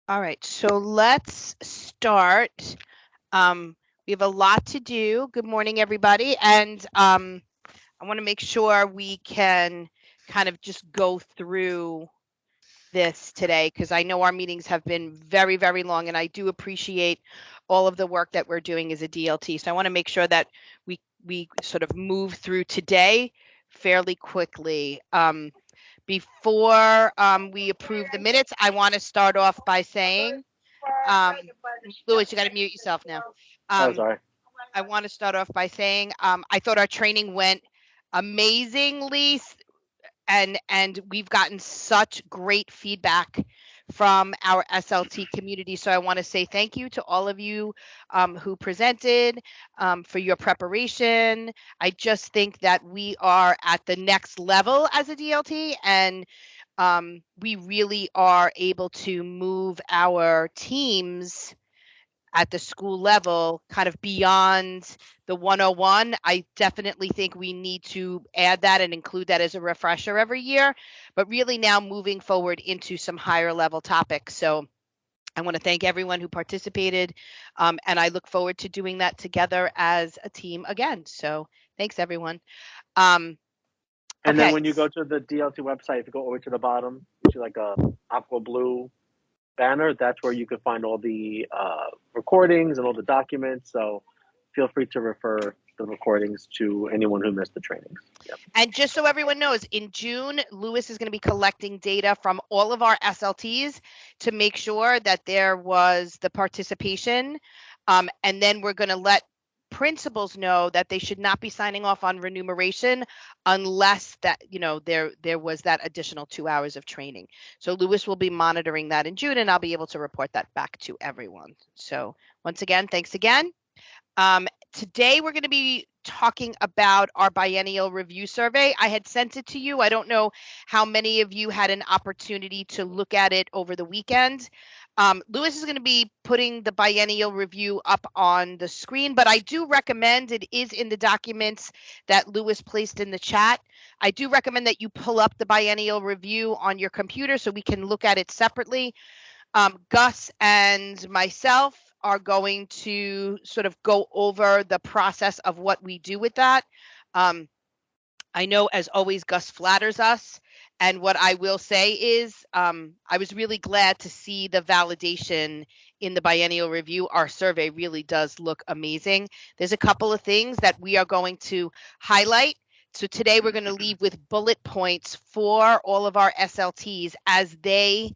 All right, so let's start. We have a lot to do. Good morning, everybody. And I want to make sure we can kind of just go through this today because I know our meetings have been very, very long, and I do appreciate all of the work that we're doing as a DLT. So I want to make sure that we sort of move through today fairly quickly. Before we approve the minutes, I want to start off by saying, Louis, you got to mute yourself now. Oh, Um, sorry. I want to start off by saying I thought our training went amazingly, and we've gotten such great feedback from our SLT community. So I want to say thank you to all of you who presented for your preparation. I just think that we are at the next level as a DLT, and we really are able to move our teams at the school level kind of beyond the 101. I definitely think we need to add that and include that as a refresher every year, but really now moving forward into some higher level topics. So I want to thank everyone who participated, and I look forward to doing that together as a team again. So thanks, everyone. Um, And then okay. when you go to the DLT website, if you go over to the bottom, you see like a aqua blue banner. That's where you can find all the recordings and all the documents. So feel free to refer the recordings to anyone who missed the trainings. Yep. And just so everyone knows, in June, Lewis is going to be collecting data from all of our SLTs to make sure that there was the participation. And then we're going to let principals know that they should not be signing off on remuneration unless that, there was that additional 2 hours of training. So Lewis will be monitoring that in June, and I'll be able to report that back to everyone. So once again, thanks again. Today we're going to be talking about our biennial review survey. I had sent it to you. I don't know how many of you had an opportunity to look at it over the weekend. Lewis is going to be putting the biennial review up on the screen, but I do recommend, it is in the documents that Lewis placed in the chat. I do recommend that you pull up the biennial review on your computer so we can look at it separately. Gus and myself are going to sort of go over the process of what we do with that. I know, as always, Gus flatters us. And what I will say is, I was really glad to see the validation in the biennial review. Our survey really does look amazing. There's a couple of things that we are going to highlight. So today we're going to leave with bullet points for all of our SLTs as they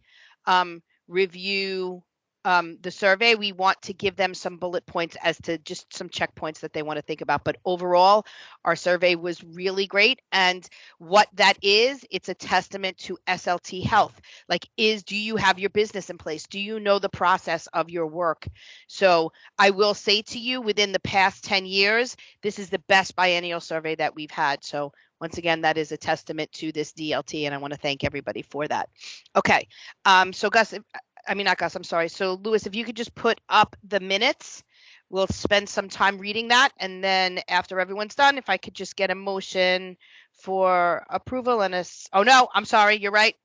review the survey. We want to give them some bullet points as to just some checkpoints that they want to think about. But overall, our survey was really great. And what that is, it's a testament to SLT health. Like, do you have your business in place? Do you know the process of your work? So I will say to you, within the past 10 years, this is the best biennial survey that we've had. So once again, that is a testament to this DLT, and I want to thank everybody for that. Okay, so Gus, not Gus, I'm sorry. So Lewis, if you could just put up the minutes, we'll spend some time reading that. And then after everyone's done, if I could just get a motion for approval and oh no, I'm sorry, you're right.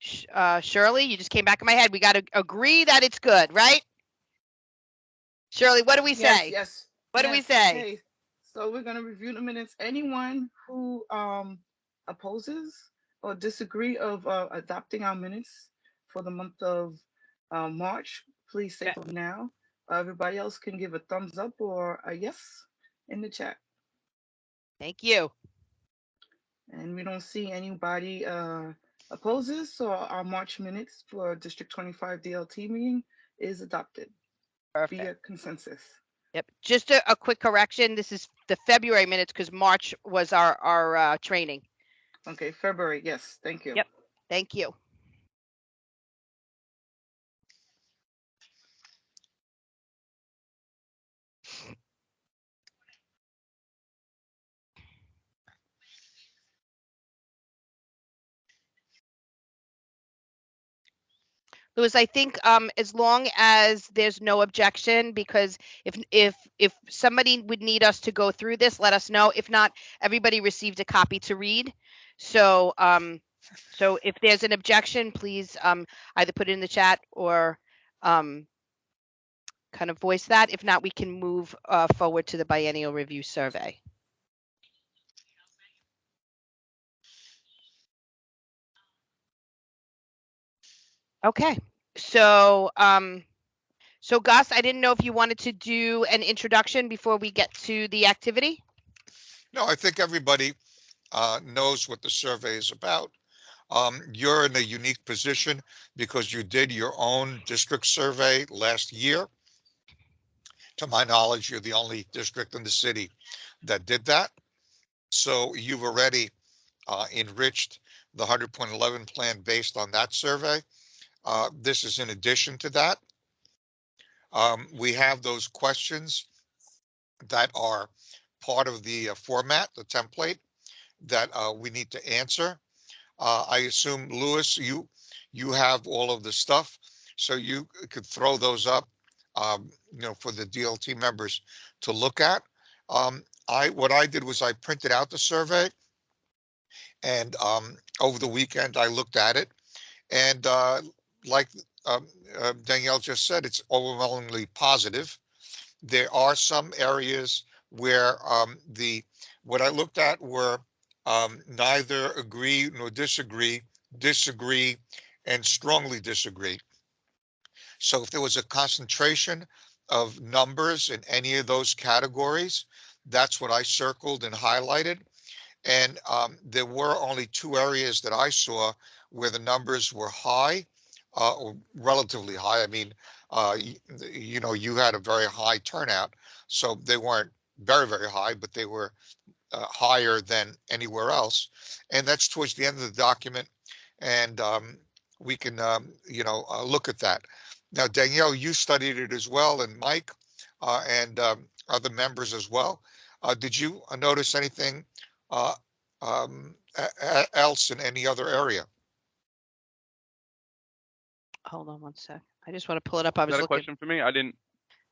Shirley, you just came back in my head. We got to agree that it's good, right? Shirley, what do we say? What do we say? Okay. So we're going to review the minutes. Anyone who opposes or disagree of adopting our minutes for the month of March, please say so now. Everybody else can give a thumbs up or a yes in the chat. Thank you. And we don't see anybody opposes, so our March minutes for District 25 DLT meeting is adopted via Perfect. consensus. Yep. Just a quick correction. This is the February minutes because March was our training. Okay, February. Yes, thank you. Yep. Thank you. Louis, I think as long as there's no objection, because if somebody would need us to go through this, let us know. If not, everybody received a copy to read. So So if there's an objection, please either put it in the chat or kind of voice that. If not, we can move forward to the biennial review survey. Okay, so so Gus, I didn't know if you wanted to do an introduction before we get to the activity. No, I think everybody knows what the survey is about. You're in a unique position because you did your own district survey last year. To my knowledge, you're the only district in the city that did that. So you've already enriched the 100.11 plan based on that survey. This is in addition to that. We have those questions that are part of the format, the template that we need to answer. I assume, Louis, you have all of the stuff, so you could throw those up, for the DLT members to look at. What I did was I printed out the survey, and over the weekend I looked at it, and like Danielle just said, it's overwhelmingly positive. There are some areas where what I looked at were neither agree nor disagree, and strongly disagree. So if there was a concentration of numbers in any of those categories, that's what I circled and highlighted. And there were only two areas that I saw where the numbers were high, or relatively high. I mean, you had a very high turnout, so they weren't very, very high, but they were higher than anywhere else. And that's towards the end of the document, and we can, look at that. Now, Danielle, you studied it as well, and Mike, and other members as well. Did you notice anything else in any other area? Hold on one sec. I just want to pull it up. I was Is that a looking. question for me? I didn't.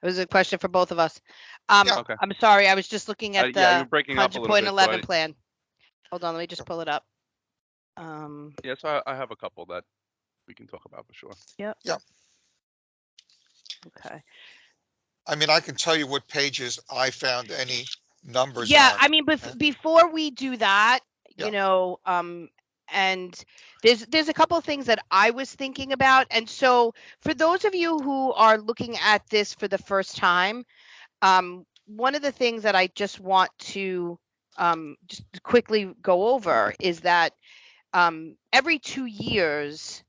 It was a question for both of us. Yeah. Okay. I'm sorry. I was just looking at Yeah, the you're breaking up a little bit. 100.11 plan. Hold on. Let me just pull it up. Yeah, so I have a couple that we can talk about for sure. Yep. Yeah. Okay. I mean, I can tell you what pages I found any numbers Yeah, on. I mean, before we do that, Yeah. and there's a couple of things that I was thinking about. And so for those of you who are looking at this for the first time, one of the things that I just want to just quickly go over is that every 2 years,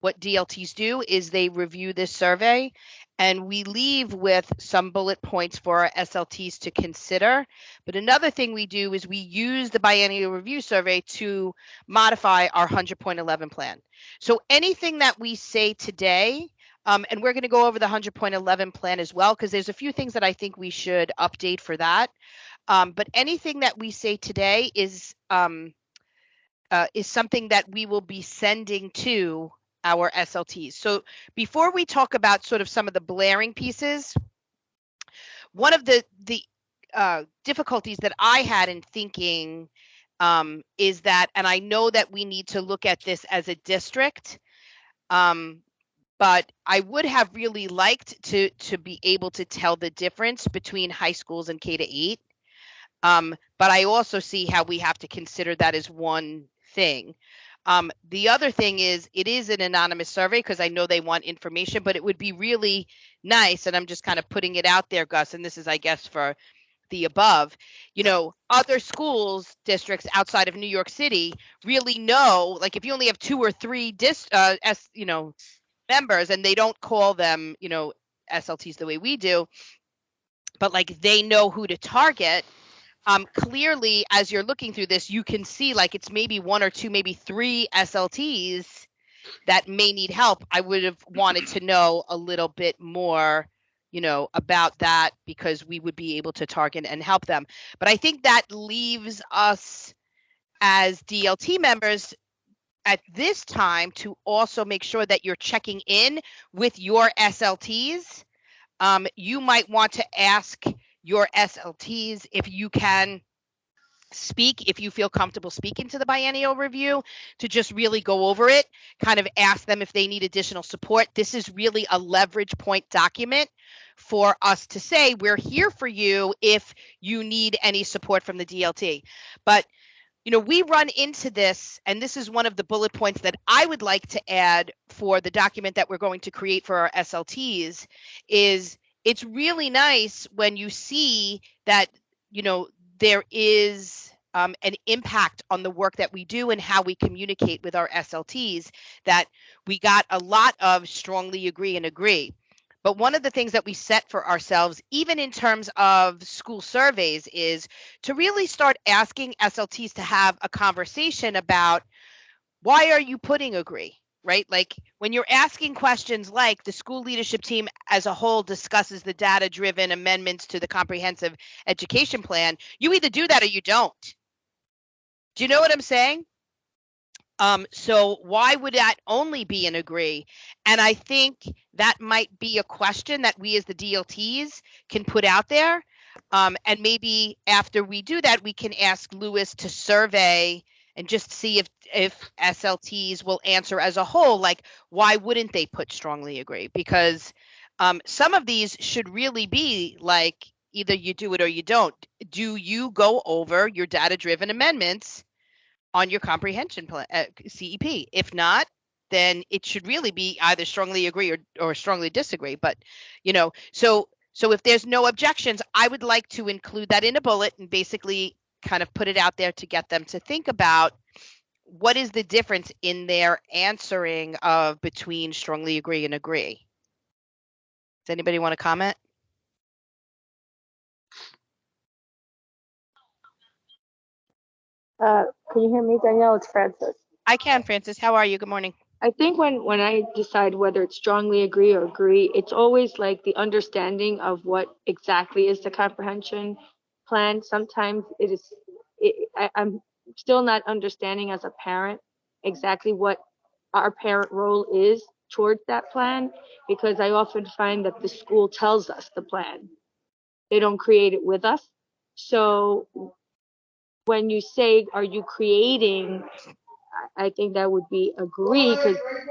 what DLTs do is they review this survey, and we leave with some bullet points for our SLTs to consider. But another thing we do is we use the biennial review survey to modify our 100.11 plan. So anything that we say today, and we're going to go over the 100.11 plan as well, because there's a few things that I think we should update for that. But anything that we say today is something that we will be sending to our SLTs. So before we talk about sort of some of the blaring pieces, one of the difficulties that I had in thinking is that, and I know that we need to look at this as a district, but I would have really liked to be able to tell the difference between high schools and K-8. But I also see how we have to consider that as one thing. The other thing is it is an anonymous survey because I know they want information, but it would be really nice, and I'm just kind of putting it out there, Gus, and this is, I guess, for the above, other schools districts outside of New York City really know, like if you only have 2 or 3 members and they don't call them, SLTs the way we do, but like they know who to target. Clearly, as you're looking through this, you can see like it's maybe 1 or 2, maybe 3 SLTs that may need help. I would have wanted to know a little bit more, about that because we would be able to target and help them. But I think that leaves us as DLT members at this time to also make sure that you're checking in with your SLTs. You might want to ask your SLTs if you can speak, if you feel comfortable speaking to the biennial review, to just really go over it, kind of ask them if they need additional support. This is really a leverage point document for us to say we're here for you if you need any support from the DLT. But we run into this, and this is one of the bullet points that I would like to add for the document that we're going to create for our SLTs, is it's really nice when you see that, there is an impact on the work that we do and how we communicate with our SLTs, that we got a lot of strongly agree and agree. But one of the things that we set for ourselves, even in terms of school surveys, is to really start asking SLTs to have a conversation about, why are you putting agree, right? Like when you're asking questions like, the school leadership team as a whole discusses the data-driven amendments to the comprehensive education plan, you either do that or you don't. Do you know what I'm saying? So why would that only be an agree? And I think that might be a question that we as the DLTs can put out there. And maybe after we do that, we can ask Lewis to survey and just see if SLTs will answer as a whole, like, why wouldn't they put strongly agree? Because some of these should really be like, either you do it or you don't. Do you go over your data-driven amendments on your comprehension plan, CEP? If not, then it should really be either strongly agree or strongly disagree. But, so if there's no objections, I would like to include that in a bullet and basically kind of put it out there to get them to think about what is the difference in their answering of between strongly agree and agree. Does anybody want to comment? Can you hear me, Danielle? It's Francis. I can, Francis. How are you? Good morning. I think when I decide whether it's strongly agree or agree, it's always like the understanding of what exactly is the comprehension plan. Sometimes I'm still not understanding as a parent exactly what our parent role is towards that plan, because I often find that the school tells us the plan. They don't create it with us. So when you say, are you creating, I think that would be agree,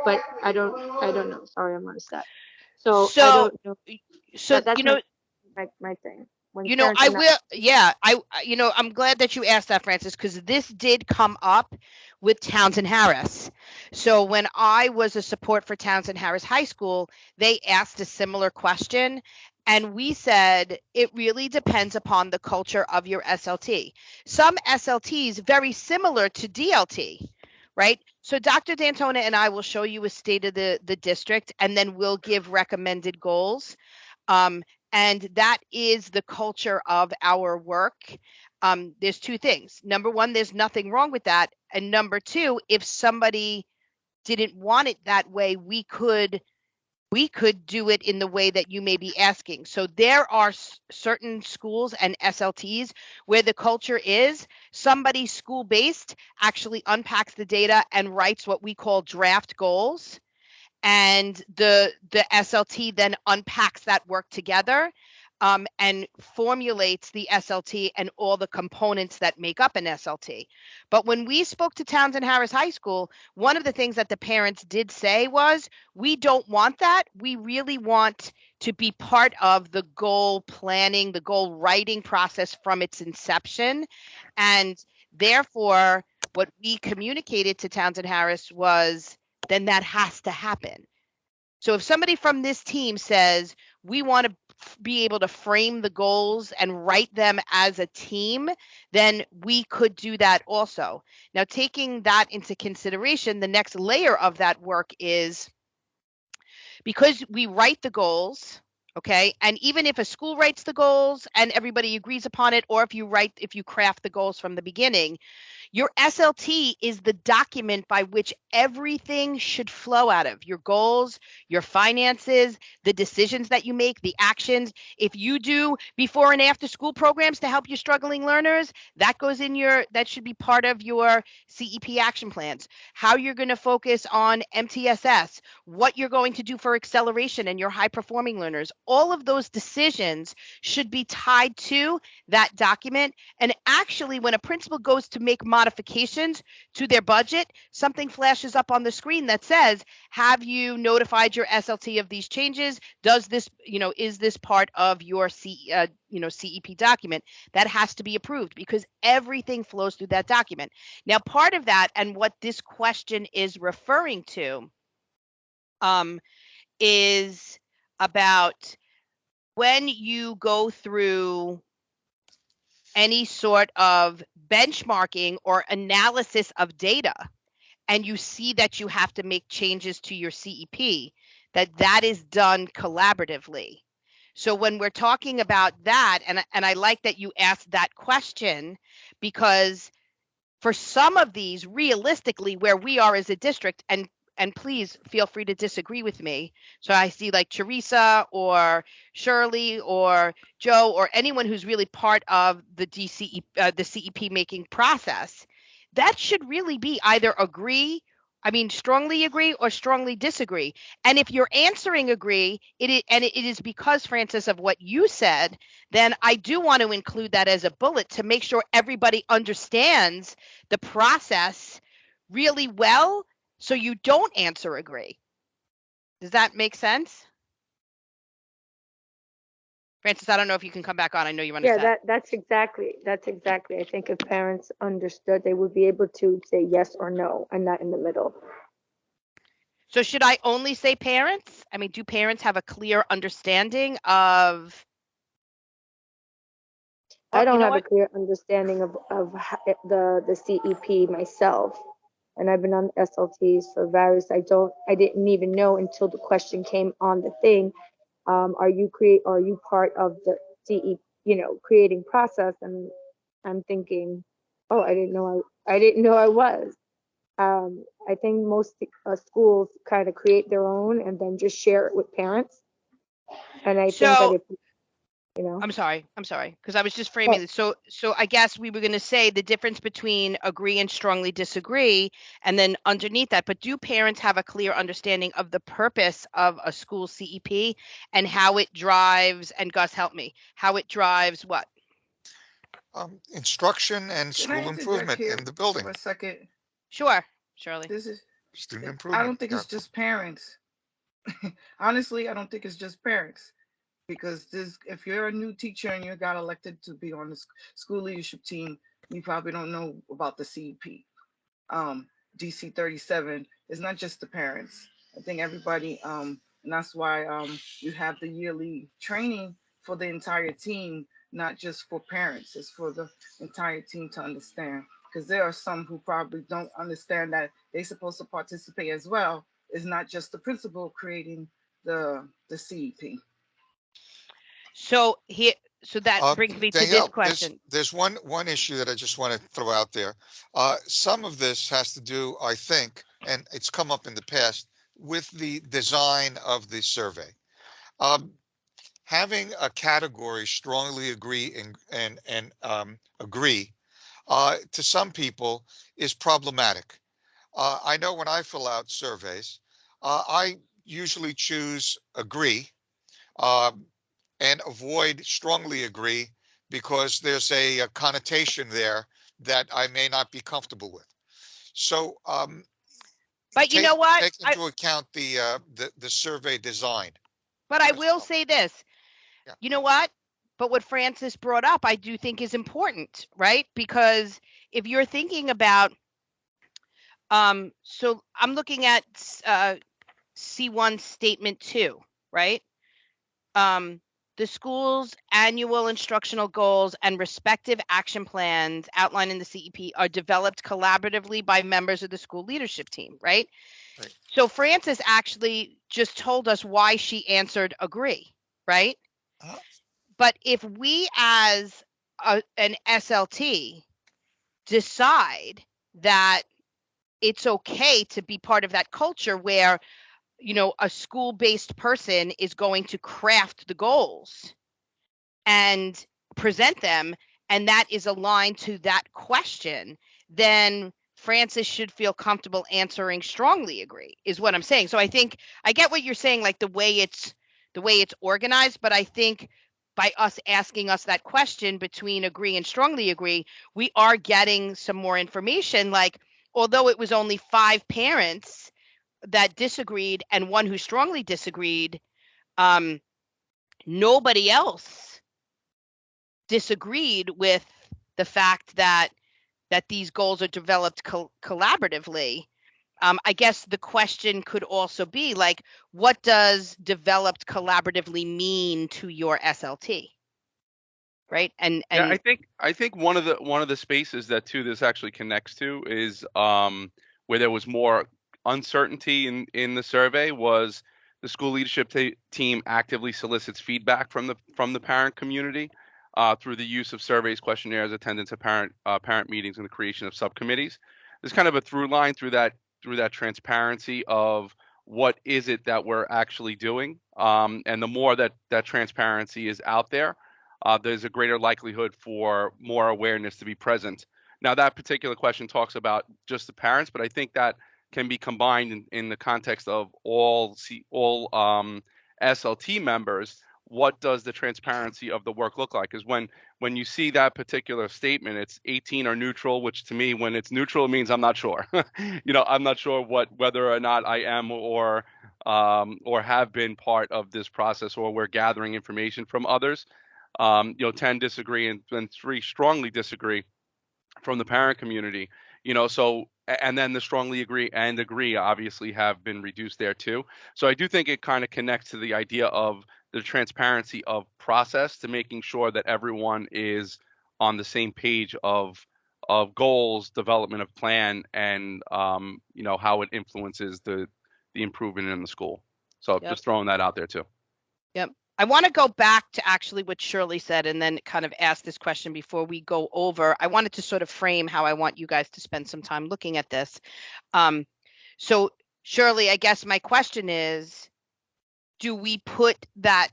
but I don't know. Sorry, I'm on a set. So I don't know. So That's my thing. When I will. Yeah, I'm glad that you asked that, Francis, because this did come up with Townsend Harris. So when I was a support for Townsend Harris High School, they asked a similar question. And we said, it really depends upon the culture of your SLT. Some SLTs very similar to DLT, right? So Dr. D'Antona and I will show you a state of the district, and then we'll give recommended goals. And that is the culture of our work. There's two things. Number one, there's nothing wrong with that. And number two, if somebody didn't want it that way, we could do it in the way that you may be asking. So there are certain schools and SLTs where the culture is somebody school-based actually unpacks the data and writes what we call draft goals. And the SLT then unpacks that work together, and formulates the SLT and all the components that make up an SLT. But when we spoke to Townsend Harris High School, one of the things that the parents did say was, we don't want that. We really want to be part of the goal planning, the goal writing process from its inception. And therefore, what we communicated to Townsend Harris was, then that has to happen. So if somebody from this team says, we want to be able to frame the goals and write them as a team, then we could do that also. Now, taking that into consideration, the next layer of that work is, because we write the goals, okay, and even if a school writes the goals and everybody agrees upon it, or if you craft the goals from the beginning, Your SLT is the document by which everything should flow out of your goals, your finances, the decisions that you make, the actions. If you do before and after school programs to help your struggling learners, that goes in that should be part of your CEP action plans. How you're going to focus on MTSS, what you're going to do for acceleration and your high performing learners. All of those decisions should be tied to that document. And actually, when a principal goes to make modifications to their budget, something flashes up on the screen that says, have you notified your SLT of these changes? Does this, is this part of your CEP document? That has to be approved because everything flows through that document. Now, part of that and what this question is referring to is about when you go through any sort of benchmarking or analysis of data and you see that you have to make changes to your CEP, that is done collaboratively. So when we're talking about that, and I like that you asked that question, because for some of these, realistically, where we are as a district, and please feel free to disagree with me. So I see like Teresa or Shirley or Joe or anyone who's really part of the the CEP making process. That should really be either strongly agree or strongly disagree. And if you're answering agree, it is because, Francis, of what you said, then I do want to include that as a bullet to make sure everybody understands the process really well so you don't answer agree. Does that make sense? Francis, I don't know if you can come back on. I know you understand. Yeah, that's exactly. I think if parents understood, they would be able to say yes or no and not in the middle. So should I only say parents? I mean, do parents have a clear understanding of? I don't have a clear understanding of the CEP myself, and I've been on SLTs for various. I didn't even know until the question came on the thing. Are you part of the CEP, creating process? And I'm thinking, oh, I didn't know I was. I think most schools kind of create their own and then just share it with parents. And I think that if I'm sorry, because I was just framing this. So I guess we were going to say the difference between agree and strongly disagree, and then underneath that, but do parents have a clear understanding of the purpose of a school CEP and how it drives, and Gus, help me, how it drives what? Instruction and school improvement in the building. For a second. Sure, Shirley. This is student improvement. I don't think it's just parents. Honestly, I don't think it's just parents. Because if you're a new teacher and you got elected to be on the school leadership team, you probably don't know about the CEP. DC 37 is not just the parents. I think everybody, and that's why you have the yearly training for the entire team, not just for parents. It's for the entire team to understand. Because there are some who probably don't understand that they're supposed to participate as well. It's not just the principal creating the CEP. So that brings me Danielle, to this question. There's one issue that I just want to throw out there. Some of this has to do, I think, and it's come up in the past, with the design of the survey. Having a category strongly agree and agree to some people is problematic. I know when I fill out surveys, I usually choose agree. And avoid strongly agree because there's a connotation there that I may not be comfortable with. So, but you know what? Take into account the survey design. But I will say this. Yeah. You know what? But what Francis brought up, I do think is important, right? Because if you're thinking about, so I'm looking at C1 statement 2, right? The school's annual instructional goals and respective action plans outlined in the CEP are developed collaboratively by members of the school leadership team, right? Right. So Frances actually just told us why she answered agree, right? But if we as an SLT decide that it's okay to be part of that culture where, you know, a school-based person is going to craft the goals and present them, and that is aligned to that question, then Francis should feel comfortable answering strongly agree, is what I'm saying. So I think I get what you're saying, like the way it's organized, but I think by us asking us that question between agree and strongly agree, we are getting some more information. Like, although it was only 5 parents that disagreed and one who strongly disagreed, nobody else disagreed with the fact that these goals are developed collaboratively. I guess the question could also be like, what does developed collaboratively mean to your SLT? Right. And Yeah, I think one of the spaces that too this actually connects to is where there was more uncertainty in the survey was the school leadership team actively solicits feedback from the parent community through the use of surveys, questionnaires, attendance at parent meetings, and the creation of subcommittees. There's kind of a through line through that transparency of what is it that we're actually doing, and the more that transparency is out there, there's a greater likelihood for more awareness to be present. Now, that particular question talks about just the parents, but I think that can be combined in the context of all SLT members. What does the transparency of the work look like? Because when you see that particular statement, it's 18 or neutral, which to me, when it's neutral, it means I'm not sure. I'm not sure whether or not I am or have been part of this process, or we're gathering information from others. 10 disagree and 3 strongly disagree from the parent community. So, and then the strongly agree and agree obviously have been reduced there too. So I do think it kind of connects to the idea of the transparency of process, to making sure that everyone is on the same page of goals, development of plan, and how it influences the improvement in the school. So Yep. Just throwing that out there too. Yep. I want to go back to actually what Shirley said and then kind of ask this question before we go over. I wanted to sort of frame how I want you guys to spend some time looking at this. So Shirley, I guess my question is, do we put that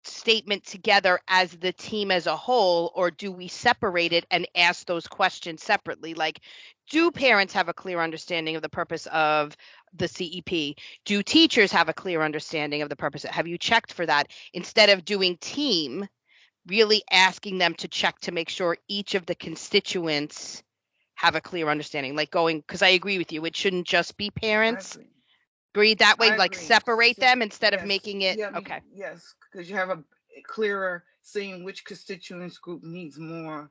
statement together as the team as a whole, or do we separate it and ask those questions separately? Like, do parents have a clear understanding of the purpose of the CEP? Do teachers have a clear understanding of the purpose? Have you checked for that? Instead of doing team, really asking them to check to make sure each of the constituents have a clear understanding, like going, because I agree with you, it shouldn't just be parents. Agree that way, like separate them instead of making it. Okay. Yes, because you have a clearer seeing which constituents group needs more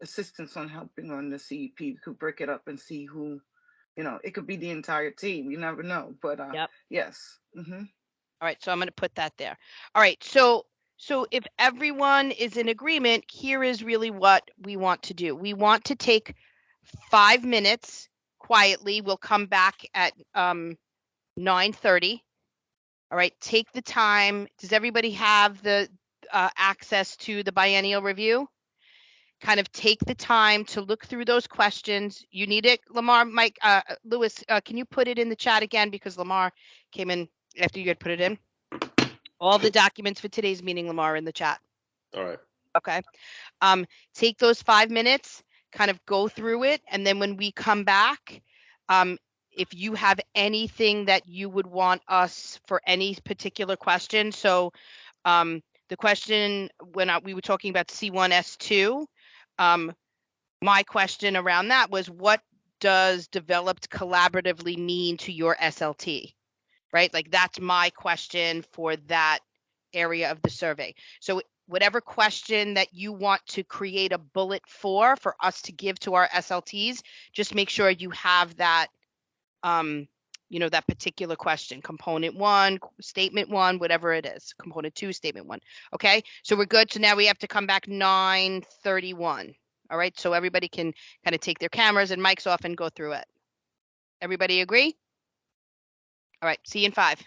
assistance on helping on the CEP. You could break it up and see who, it could be the entire team. You never know, but Yep. Yes. Mm-hmm. All right, so I'm going to put that there. All right, so if everyone is in agreement, here is really what we want to do. We want to take 5 minutes quietly. We'll come back at 9:30. All right, take the time. Does everybody have the access to the biennial review? Kind of take the time to look through those questions. You need it, Lamar, Mike, Lewis, can you put it in the chat again? Because Lamar came in after you had put it in. All the documents for today's meeting, Lamar, in the chat. All right. Okay. Take those 5 minutes, kind of go through it. And then when we come back, if you have anything that you would want us for any particular question. So the question when we were talking about C1, S2, my question around that was, what does developed collaboratively mean to your SLT? Right? Like, that's my question for that area of the survey. So whatever question that you want to create a bullet for us to give to our SLTs, just make sure you have that, that particular question, component 1, statement 1, whatever it is, component 2, statement 1. Okay, so we're good. So now we have to come back 9:31. All right, so everybody can kind of take their cameras and mics off and go through it. Everybody agree? All right, see you in 5.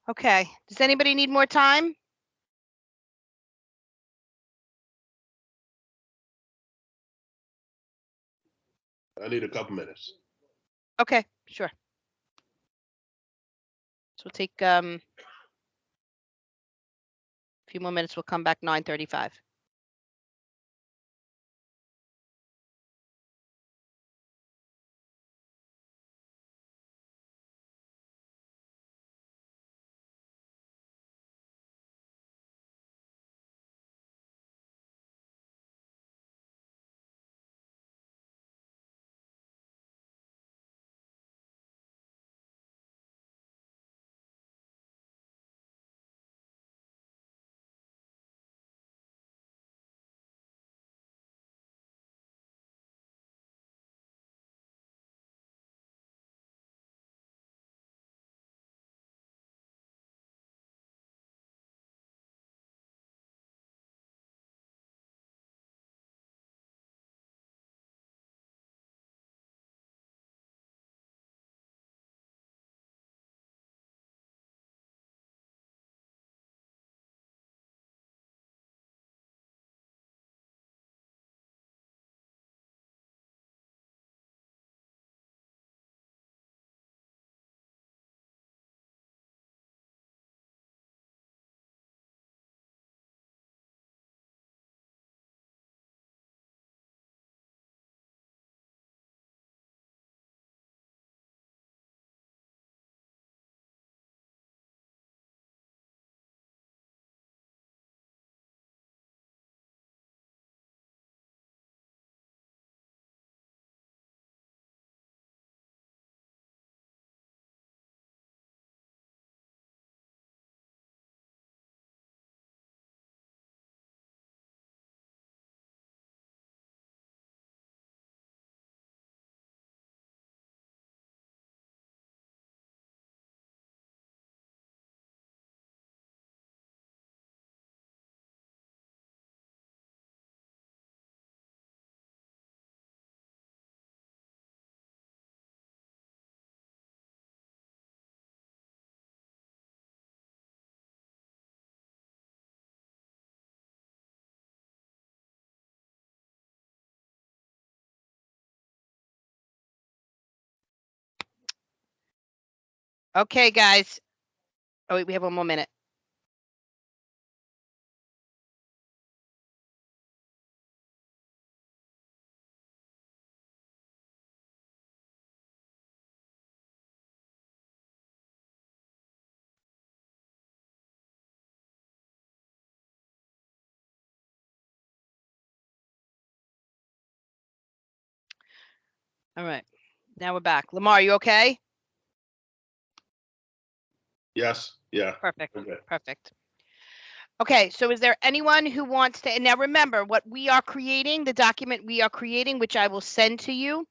Okay. Does anybody need more time? I need a couple minutes. Okay, sure. So we'll take a few more minutes. We'll come back 9:35. Okay, guys. Oh, wait, we have one more minute. All right. Now we're back. Lamar, you okay? Yes. Yeah. Perfect. Okay. Perfect. Okay, so is there anyone who wants to, and now remember what we are creating, the document we are creating, which I will send to you,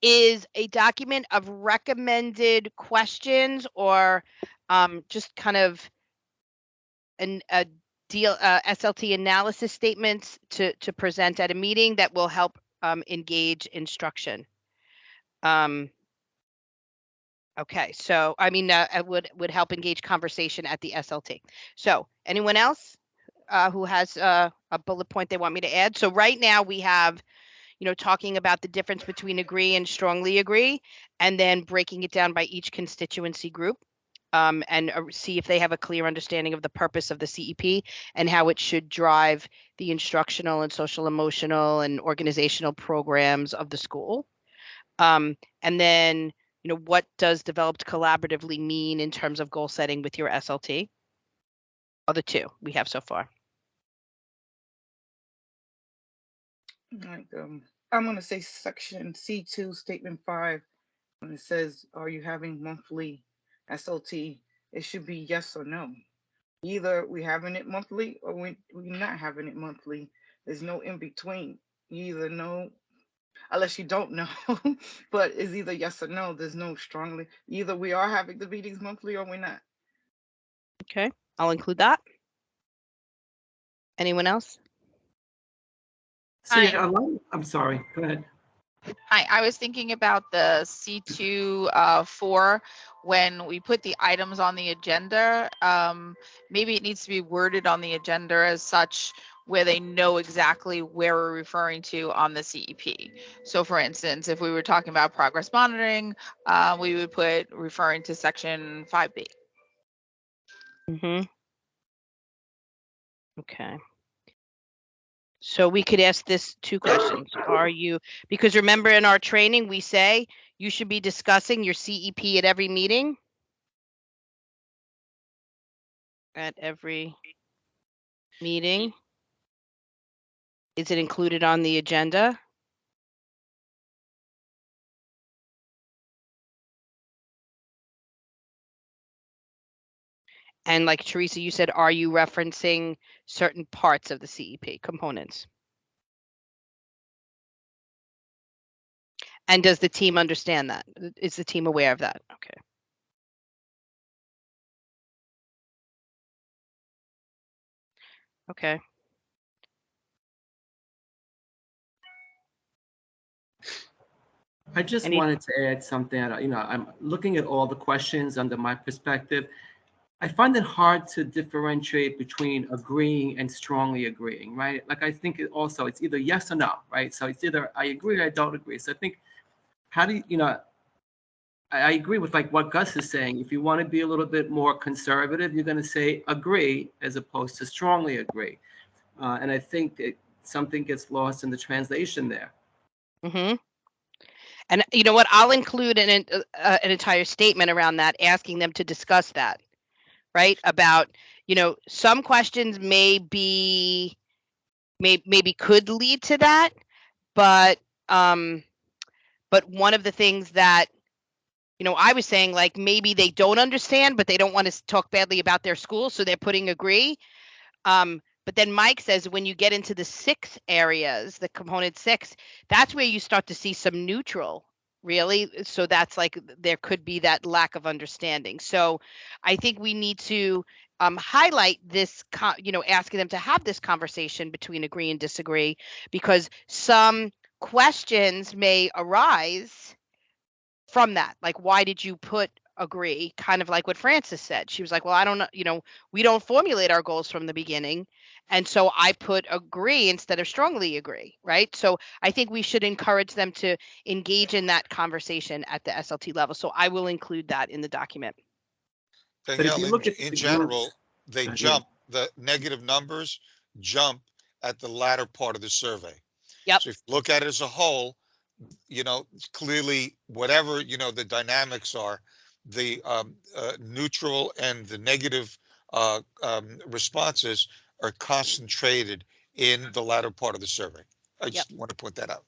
is a document of recommended questions or just kind of a SLT analysis statements to present at a meeting that will help engage instruction. Okay, so I mean, it would help engage conversation at the SLT. So anyone else who has a bullet point they want me to add? So right now we have, talking about the difference between agree and strongly agree, and then breaking it down by each constituency group, and see if they have a clear understanding of the purpose of the CEP and how it should drive the instructional and social emotional and organizational programs of the school. And then, what does developed collaboratively mean in terms of goal setting with your SLT? Are the two we have so far. Like, I'm going to say section C2, statement 5, when it says, are you having monthly SLT? It should be yes or no. Either we having it monthly or we not having it monthly. There's no in between. You either know, unless you don't know, but it's either yes or no. There's no strongly. Either we are having the meetings monthly or we're not. Okay, I'll include that. Anyone else? See, I'm sorry. Go ahead. Hi, I was thinking about the C2 4 when we put the items on the agenda. Maybe it needs to be worded on the agenda as such where they know exactly where we're referring to on the CEP. So for instance, if we were talking about progress monitoring, we would put referring to section 5B. Mm-hmm. Okay. So we could ask this 2 questions. Are you, because remember in our training, we say you should be discussing your CEP at every meeting? At every meeting? Is it included on the agenda? And like Teresa, you said, are you referencing certain parts of the CEP components? And does the team understand that? Is the team aware of that? Okay. Okay. I just wanted to add something. I'm looking at all the questions under my perspective. I find it hard to differentiate between agreeing and strongly agreeing, right? Like I think it's either yes or no, right? So it's either I agree or I don't agree. So I think, how do you, I agree with like what Gus is saying. If you want to be a little bit more conservative, you're going to say agree as opposed to strongly agree. And I think something gets lost in the translation there. Mm-hmm. And you know what? I'll include an entire statement around that, asking them to discuss that, right? About, some questions maybe could lead to that, but one of the things that, I was saying, like, maybe they don't understand, but they don't want to talk badly about their school, so they're putting agree. But then Mike says when you get into the 6 areas, the component 6, that's where you start to see some neutral, really. So that's like there could be that lack of understanding. So I think we need to highlight this, asking them to have this conversation between agree and disagree, because some questions may arise from that. Like, why did you put agree? Kind of like what Frances said. She was like, well, I don't know, we don't formulate our goals from the beginning. And so I put agree instead of strongly agree, right? So I think we should encourage them to engage in that conversation at the SLT level. So I will include that in the document. But if you Danielle, look at in the general, groups, they jump, the negative numbers jump at the latter part of the survey. Yep. So if you look at it as a whole, clearly whatever, the dynamics are, the neutral and the negative responses are concentrated in the latter part of the survey. I just want to point that out.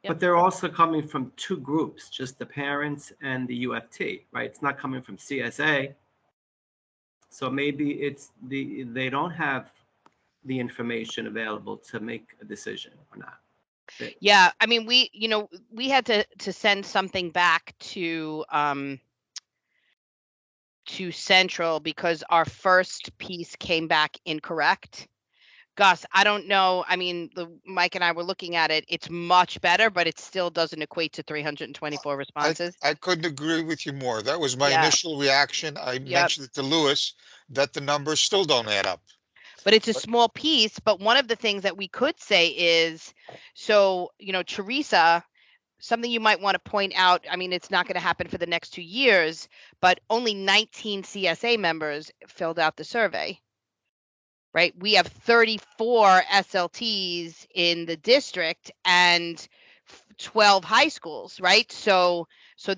But they're also coming from 2 groups, just the parents and the UFT, right? It's not coming from CSA. So maybe they don't have the information available to make a decision or not. Yeah, I mean, we had to send something back to Central because our first piece came back incorrect. Gus, I don't know. I mean, Mike and I were looking at it. It's much better, but it still doesn't equate to 324 responses. I couldn't agree with you more. That was my initial reaction. I mentioned it to Lewis that the numbers still don't add up. But it's a small piece. But one of the things that we could say is, so, Teresa, something you might want to point out, I mean, it's not going to happen for the next 2 years, but only 19 CSA members filled out the survey. Right? We have 34 SLTs in the district and 12 high schools, right? So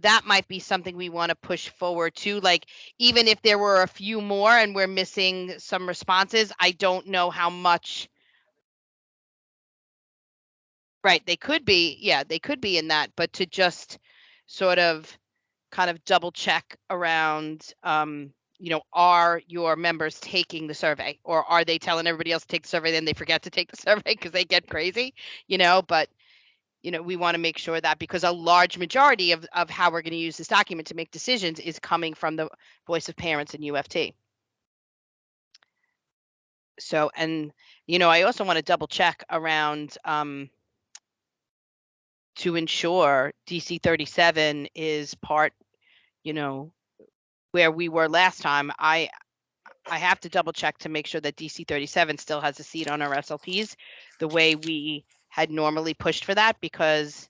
that might be something we want to push forward to. Like, even if there were a few more and we're missing some responses, I don't know how much. Right, they could be in that, but to just sort of kind of double check around, are your members taking the survey, or are they telling everybody else to take the survey, then they forget to take the survey because they get crazy, but, we want to make sure that, because a large majority of how we're going to use this document to make decisions is coming from the voice of parents and UFT. So, and, I also want to double check around, to ensure DC 37 is part, you know, where we were last time. I have to double check to make sure that DC 37 still has a seat on our SLPs the way we had normally pushed for that, because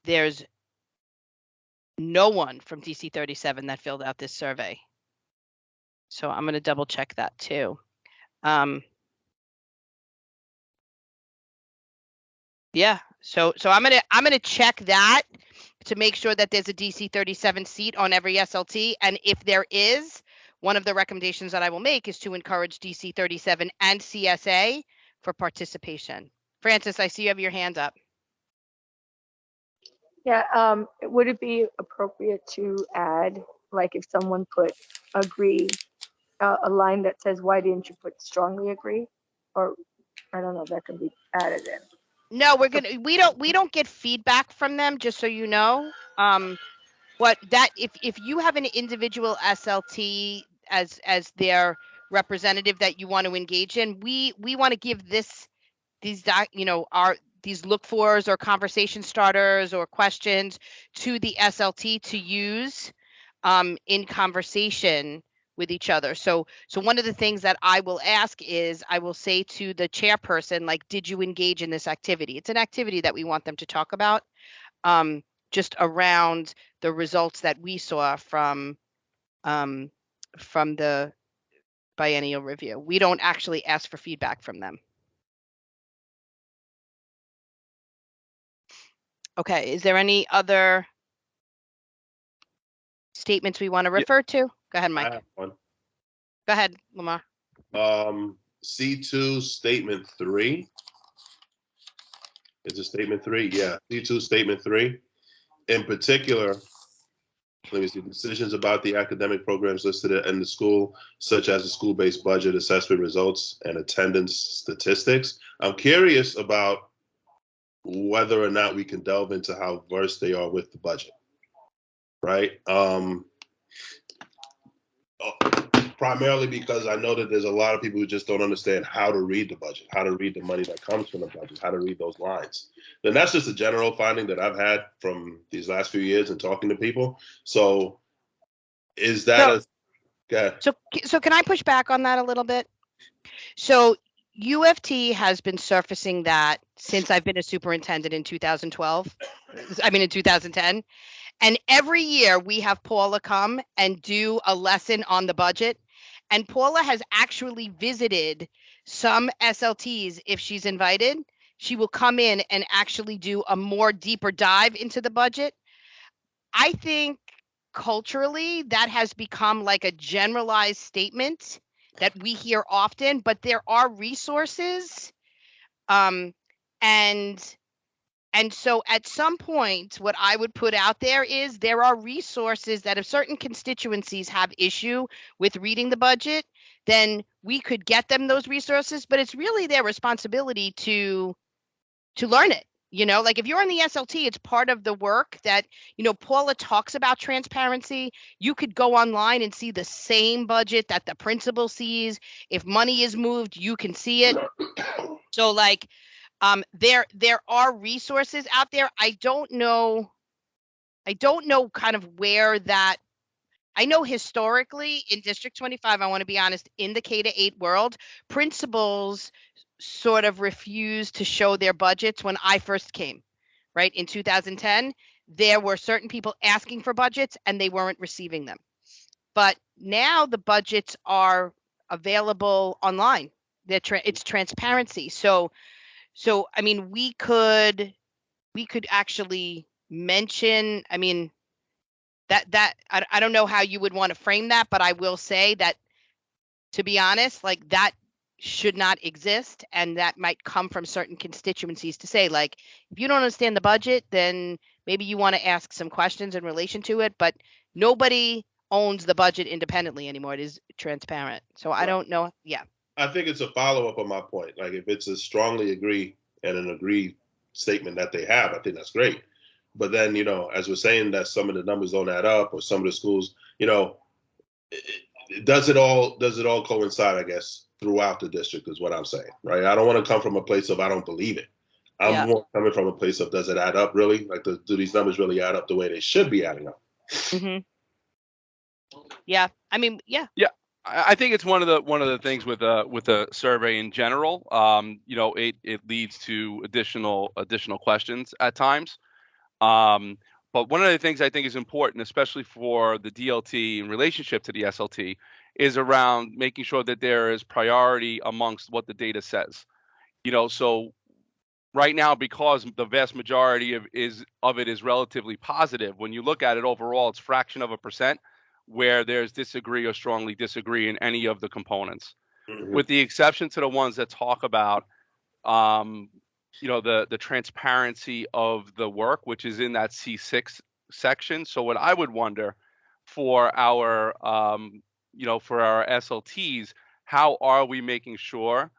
there's no one from DC 37 that filled out this survey. So I'm going to double check that too. Yeah, so I'm gonna check that to make sure that there's a DC 37 seat on every SLT, and if there is, one of the recommendations that I will make is to encourage DC 37 and CSA for participation. Francis, I see you have your hand up. Yeah, would it be appropriate to add, like if someone put agree, a line that says, why didn't you put strongly agree? Or I don't know, that could be added in. No, we don't get feedback from them, just so you know. What that if you have an individual SLT as their representative that you want to engage in, we want to give these these look fors or conversation starters or questions to the SLT to use in conversation with each other. So one of the things that I will ask is, I will say to the chairperson, like, did you engage in this activity? It's an activity that we want them to talk about, just around the results that we saw from the biennial review. We don't actually ask for feedback from them. Okay, is there any other statements we want to refer to? Go ahead, Mike. I have one. Go ahead, Lamar. C2 statement 3. Is it statement 3? Yeah, C2 statement 3. In particular, let me see, decisions about the academic programs listed in the school, such as the school-based budget, assessment results, and attendance statistics. I'm curious about whether or not we can delve into how versed they are with the budget, right? Primarily because I know that there's a lot of people who just don't understand how to read the budget, how to read the money that comes from the budget, how to read those lines. And that's just a general finding that I've had from these last few years and talking to people. So is that So can I push back on that a little bit? So UFT has been surfacing that since I've been a superintendent in 2012. I mean, in 2010. And every year we have Paula come and do a lesson on the budget. And Paula has actually visited some SLTs if she's invited. She will come in and actually do a more deeper dive into the budget. I think culturally that has become like a generalized statement that we hear often, but there are resources. And so at some point, what I would put out there is there are resources that if certain constituencies have issue with reading the budget, then we could get them those resources, but it's really their responsibility to learn it. Like if you're on the SLT, it's part of the work that, Paula talks about transparency. You could go online and see the same budget that the principal sees. If money is moved, you can see it. So like, there are resources out there. I don't know kind of where that. I know historically in District 25, I want to be honest, in the K-8 world, principals sort of refused to show their budgets when I first came, right? In 2010, there were certain people asking for budgets and they weren't receiving them. But now the budgets are available online. It's transparency. So I mean, we could actually mention, I mean, that I don't know how you would want to frame that, but I will say that, to be honest, like that should not exist, and that might come from certain constituencies to say, like, if you don't understand the budget, then maybe you want to ask some questions in relation to it, but nobody owns the budget independently anymore. It is transparent. So I don't know. Yeah. I think it's a follow-up on my point. Like if it's a strongly agree and an agree statement that they have, I think that's great. But then, as we're saying that some of the numbers don't add up or some of the schools, does it all coincide, I guess, throughout the district is what I'm saying, right? I don't want to come from a place of I don't believe it. I'm more coming from a place of, does it add up really? Like, do these numbers really add up the way they should be adding up? Mm-hmm. Yeah, I mean, yeah. Yeah, I think it's one of the things with a survey in general. It leads to additional questions at times. But one of the things I think is important, especially for the DLT in relationship to the SLT, is around making sure that there is priority amongst what the data says. So right now, because the vast majority of it is relatively positive, when you look at it overall, it's fraction of a percent where there's disagree or strongly disagree in any of the components, with the exception to the ones that talk about the transparency of the work, which is in that C6 section. So what I would wonder for our for our SLTs, how are we making sure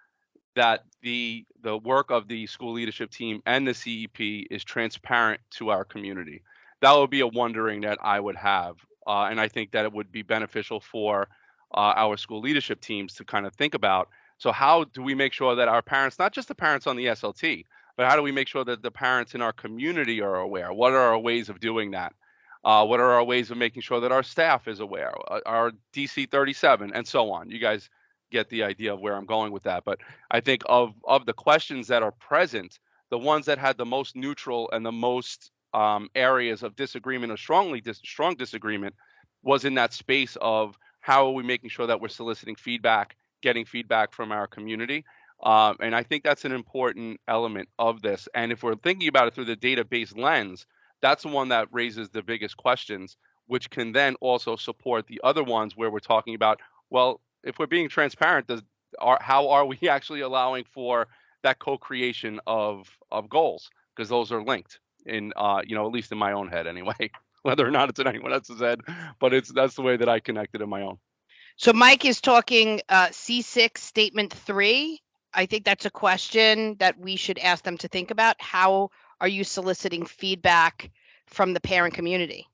that the work of the school leadership team and the CEP is transparent to our community? That would be a wondering that I would have, and I think that it would be beneficial for our school leadership teams to kind of think about. So how do we make sure that our parents, not just the parents on the SLT, but how do we make sure that the parents in our community are aware? What are our ways of doing that? What are our ways of making sure that our staff is aware, our DC 37, and so on? You guys get the idea of where I'm going with that. But I think of the questions that are present, the ones that had the most neutral and the most areas of disagreement or strong disagreement was in that space of how are we making sure that we're soliciting feedback, getting feedback from our community. And I think that's an important element of this. And if we're thinking about it through the database lens, that's the one that raises the biggest questions, which can then also support the other ones where we're talking about, well, if we're being transparent, how are we actually allowing for that co-creation of goals? Because those are linked in, at least in my own head anyway, whether or not it's in anyone else's head, but that's the way that I connect it in my own. So Mike is talking C6 statement 3. I think that's a question that we should ask them to think about. How are you soliciting feedback from the parent community?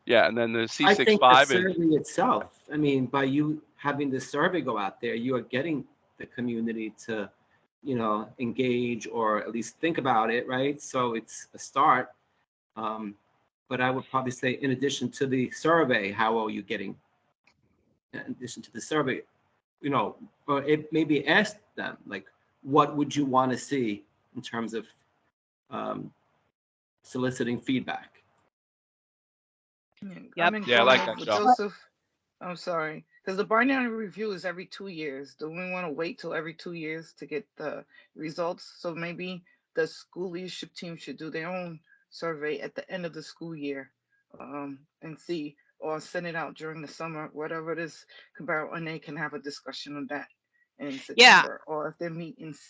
Yeah, and then the C65 I think the survey itself, I mean, by you having the survey go out there, you are getting the community to, engage or at least think about it, right? So it's a start. But I would probably say, in addition to the survey, how are you getting, in addition to the survey, or it maybe ask them, like, what would you want to see in terms of soliciting feedback? Yeah, I like that, Joseph. I'm sorry, because the binary review is every 2 years. Do we want to wait till every 2 years to get the results? So maybe the school leadership team should do their own survey at the end of the school year, and see, or send it out during the summer, whatever it is, and they can have a discussion on that in September, or if they're meetings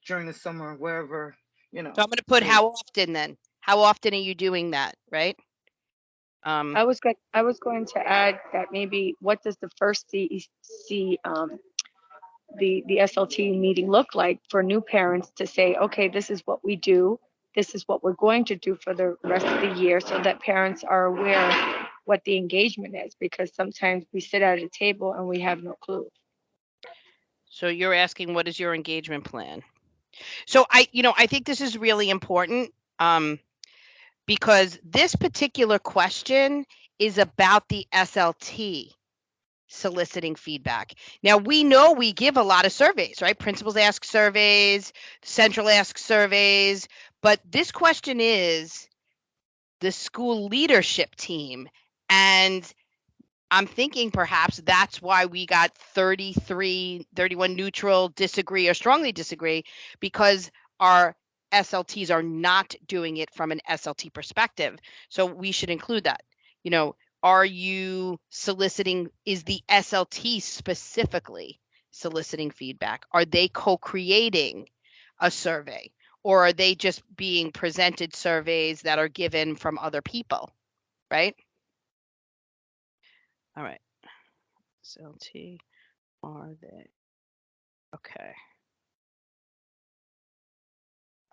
during the summer, wherever, So I'm going to put how often then. How often are you doing that, right? I was going to add that maybe what does the first CEC the SLT meeting look like for new parents to say, okay, this is what we do, this is what we're going to do for the rest of the year, so that parents are aware what the engagement is, because sometimes we sit at a table and we have no clue. So you're asking, what is your engagement plan? So I think this is really important, because this particular question is about the SLT soliciting feedback. Now, we know we give a lot of surveys, right? Principals ask surveys, central asks surveys, but this question is the school leadership team. And I'm thinking perhaps that's why we got 31 neutral, disagree, or strongly disagree, because our SLTs are not doing it from an SLT perspective. So we should include that. Are you soliciting, is the SLT specifically soliciting feedback? Are they co-creating a survey? Or are they just being presented surveys that are given from other people, right? All right. SLT, are they? Okay.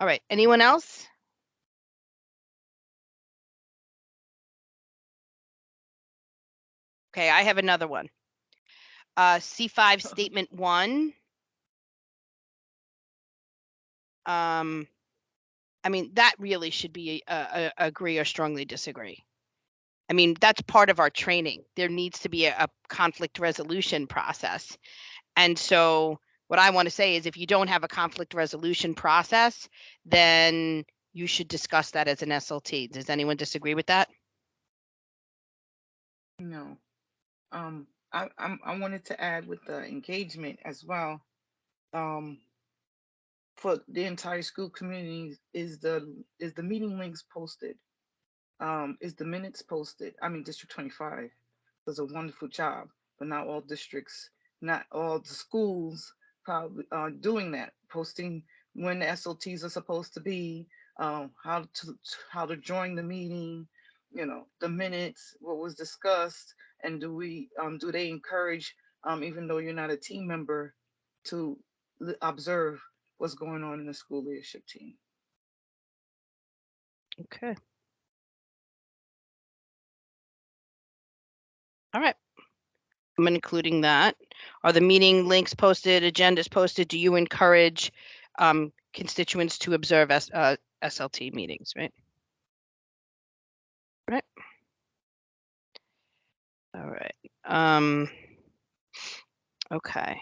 All right. Anyone else? Okay, I have another one. C5 statement 1. I mean, that really should be a agree or strongly disagree. I mean, that's part of our training. There needs to be a conflict resolution process. And so what I want to say is if you don't have a conflict resolution process, then you should discuss that as an SLT. Does anyone disagree with that? No. I wanted to add with the engagement as well. For the entire school community, is the meeting links posted? Is the minutes posted? I mean, District 25 does a wonderful job, but not all districts, not all the schools probably are doing that, posting when the SOTs are supposed to be, how to join the meeting, the minutes, what was discussed, and do they encourage, even though you're not a team member, to observe what's going on in the school leadership team? Okay. All right. I'm including that. Are the meeting links posted, agendas posted? Do you encourage constituents to observe SLT meetings, right? Right. All right. Okay.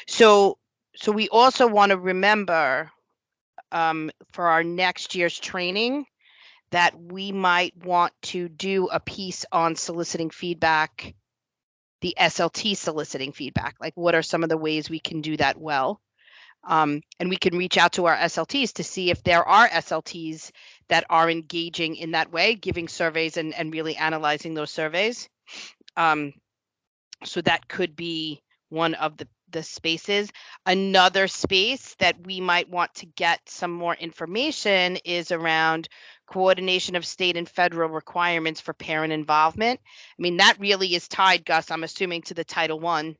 So we also want to remember for our next year's training that we might want to do a piece on soliciting feedback, the SLT soliciting feedback. Like, what are some of the ways we can do that well? And we can reach out to our SLTs to see if there are SLTs that are engaging in that way, giving surveys and really analyzing those surveys. So that could be one of the spaces. Another space that we might want to get some more information is around coordination of state and federal requirements for parent involvement. I mean, that really is tied, Gus, I'm assuming, to the Title I,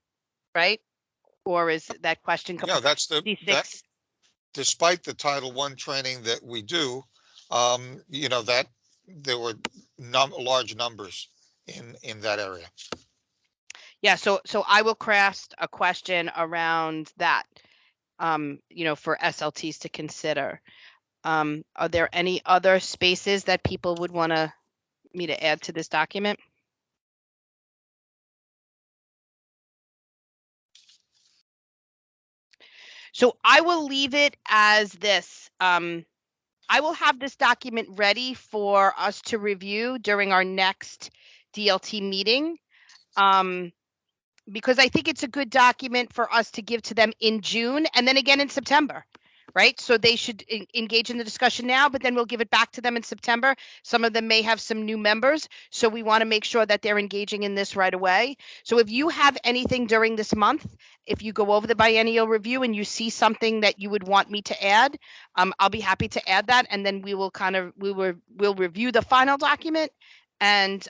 right? Or is that question? Yeah, that's that. C6? Despite the Title I training that we do, that there were large numbers in that area. Yeah, so I will craft a question around that, for SLTs to consider. Are there any other spaces that people would want me to add to this document? So I will leave it as this. I will have this document ready for us to review during our next DLT meeting. Because I think it's a good document for us to give to them in June and then again in September, right? So they should engage in the discussion now, but then we'll give it back to them in September. Some of them may have some new members, so we want to make sure that they're engaging in this right away. So if you have anything during this month, if you go over the biennial review and you see something that you would want me to add, I'll be happy to add that, and then we will we'll review the final document and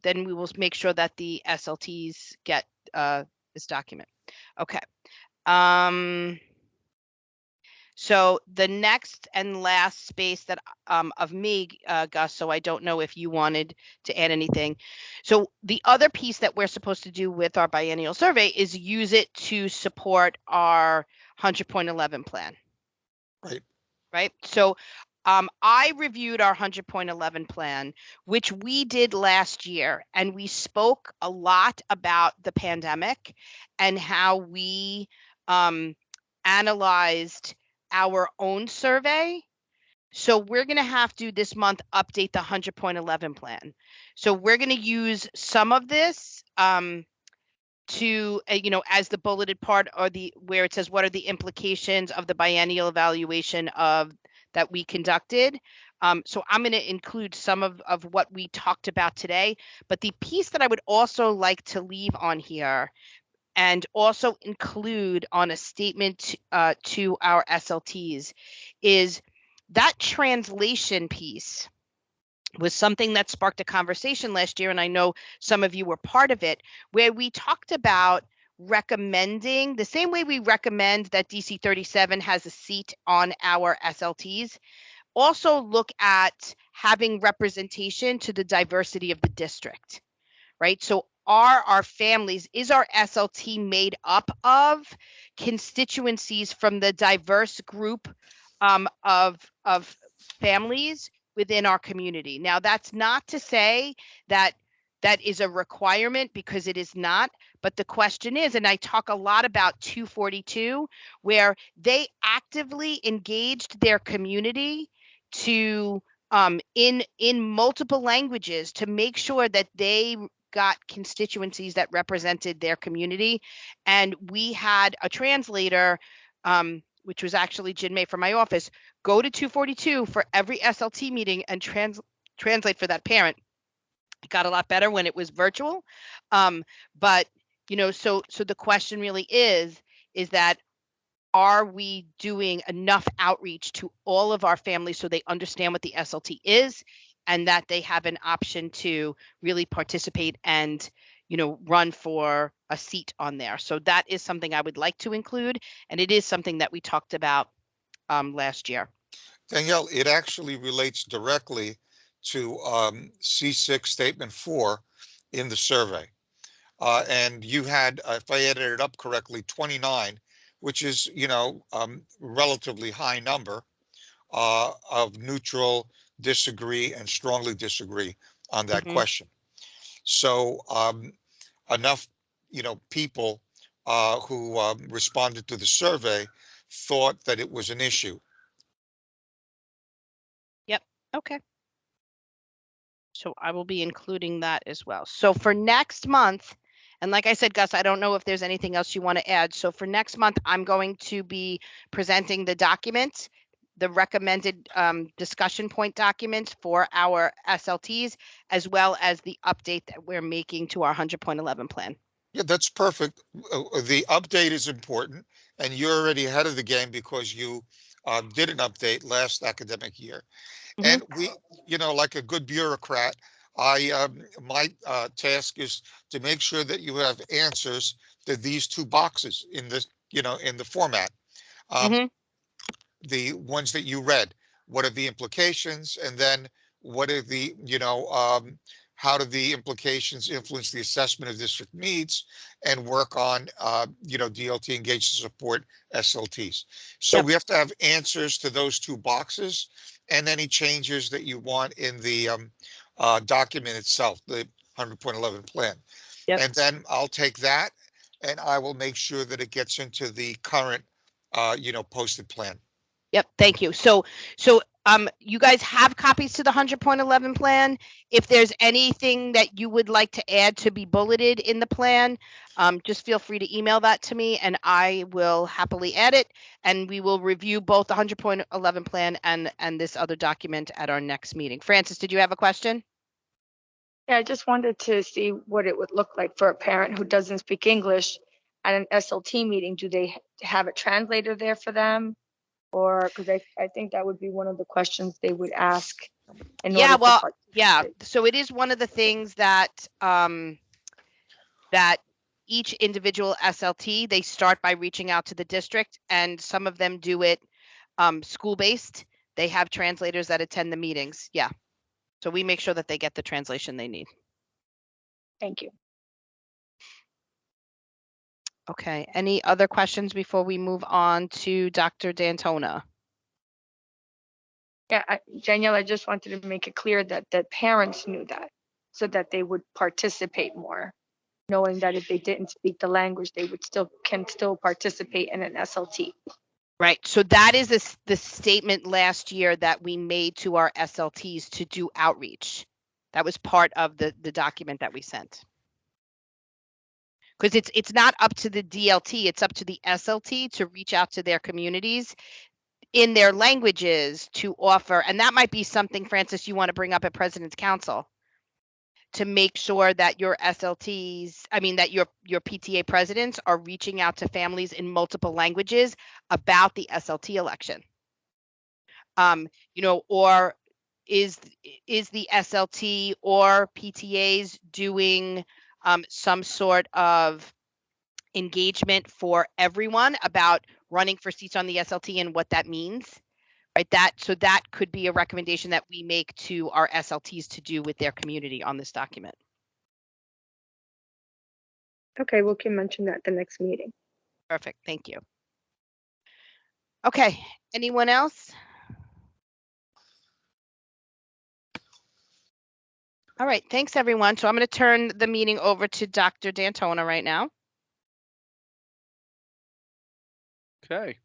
then we will make sure that the SLTs get this document. Okay. So the next and last space that of me, Gus, so I don't know if you wanted to add anything. So the other piece that we're supposed to do with our biennial survey is use it to support our 100.11 plan. Right. So I reviewed our 100.11 plan, which we did last year, and we spoke a lot about the pandemic and how we analyzed our own survey. So we're going to have to this month update the 100.11 plan. So we're going to use some of this to as the bulleted part, or where it says what are the implications of the biennial evaluation of that we conducted. So I'm going to include some of what we talked about today, but the piece that I would also like to leave on here and also include on a statement to our SLTs is that translation piece was something that sparked a conversation last year, and I know some of you were part of it, where we talked about recommending the same way we recommend that DC 37 has a seat on our SLTs. also look at having representation to the diversity of the district, right? So are our families, is our SLT made up of constituencies from the diverse group of families within our community? Now, that's not to say that that is a requirement, because it is not. But the question is, and I talk a lot about 242, where they actively engaged their community to in multiple languages to make sure that they got constituencies that represented their community. And we had a translator, which was actually Jin May from my office, go to 242 for every SLT meeting and translate for that parent. It got a lot better when it was virtual. But so the question really is that, are we doing enough outreach to all of our families so they understand what the SLT is, and that they have an option to really participate and run for a seat on there? So that is something I would like to include, and it is something that we talked about last year. Danielle, it actually relates directly to C6 statement 4 in the survey. And you had, if I added it up correctly, 29, which is, relatively high number of neutral, disagree, and strongly disagree on that question. So enough, people who responded to the survey thought that it was an issue. Yep. Okay. So I will be including that as well. So for next month, and like I said, Gus, I don't know if there's anything else you want to add. So for next month, I'm going to be presenting the document, the recommended discussion point document for our SLTs, as well as the update that we're making to our 100.11 plan. Yeah, that's perfect. The update is important, and you're already ahead of the game because you did an update last academic year. And we, like a good bureaucrat, my task is to make sure that you have answers to these two boxes in this, in the format. The ones that you read. What are the implications? And then what are the, how do the implications influence the assessment of district needs, and work on, DLT engaged to support SLTs. So we have to have answers to those two boxes, and any changes that you want in the document itself, the 100.11 plan. And then I'll take that and I will make sure that it gets into the current, posted plan. Yep. Thank you. So you guys have copies to the 100.11 plan. If there's anything that you would like to add to be bulleted in the plan, just feel free to email that to me and I will happily add it. And we will review both the 100.11 plan and this other document at our next meeting. Francis, did you have a question? Yeah, I just wanted to see what it would look like for a parent who doesn't speak English at an SLT meeting. Do they have a translator there for them? Or because I think that would be one of the questions they would ask in order to participate. Yeah. So it is one of the things that that each individual SLT, they start by reaching out to the district, and some of them do it school-based. They have translators that attend the meetings. Yeah. So we make sure that they get the translation they need. Thank you. Okay. Any other questions before we move on to Dr. D'Antona? Yeah, Danielle, I just wanted to make it clear that the parents knew that, so that they would participate more, knowing that if they didn't speak the language, they would still participate in an SLT. Right. So that is the statement last year that we made to our SLTs to do outreach. That was part of the document that we sent. Because it's not up to the DLT, it's up to the SLT to reach out to their communities in their languages to offer, and that might be something, Francis, you want to bring up at President's Council, to make sure that your SLTs, that your PTA presidents are reaching out to families in multiple languages about the SLT election. Or is the SLT or PTAs doing some sort of engagement for everyone about running for seats on the SLT and what that means, right? That could be a recommendation that we make to our SLTs to do with their community on this document. Okay, we can mention that at the next meeting. Perfect, thank you. Okay, anyone else? All right, thanks everyone. So I'm going to turn the meeting over to Dr. D'Antona right now. Okay.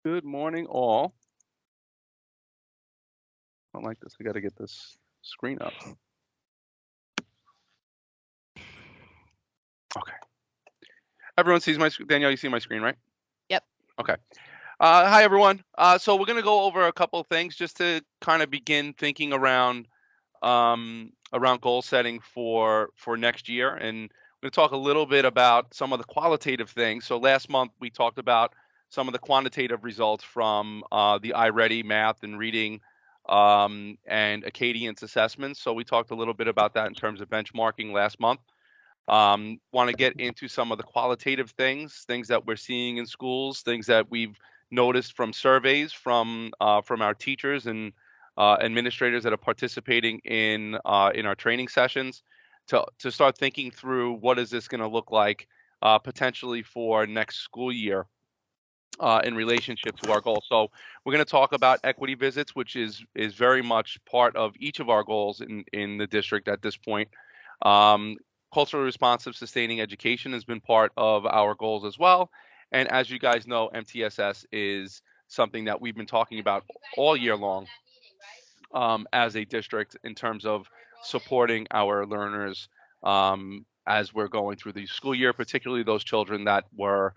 Good morning, all. I don't like this. I got to get this screen up. Okay. Everyone sees my Danielle, you see my screen, right? Yep. Okay. Hi, everyone. So we're going to go over a couple of things just to kind of begin thinking around goal setting for next year. And we're going to talk a little bit about some of the qualitative things. So last month we talked about some of the quantitative results from the iReady math and reading and Acadience assessments. So we talked a little bit about that in terms of benchmarking last month. Want to get into some of the qualitative things that we're seeing in schools, things that we've noticed from surveys from our teachers and administrators that are participating in our training sessions, to start thinking through what is this going to look like potentially for next school year in relationship to our goals. So we're going to talk about equity visits, which is very much part of each of our goals in the district at this point. Culturally responsive, sustaining education has been part of our goals as well. And as you guys know, MTSS is something that we've been talking about all year long as a district in terms of supporting our learners as we're going through the school year, particularly those children that were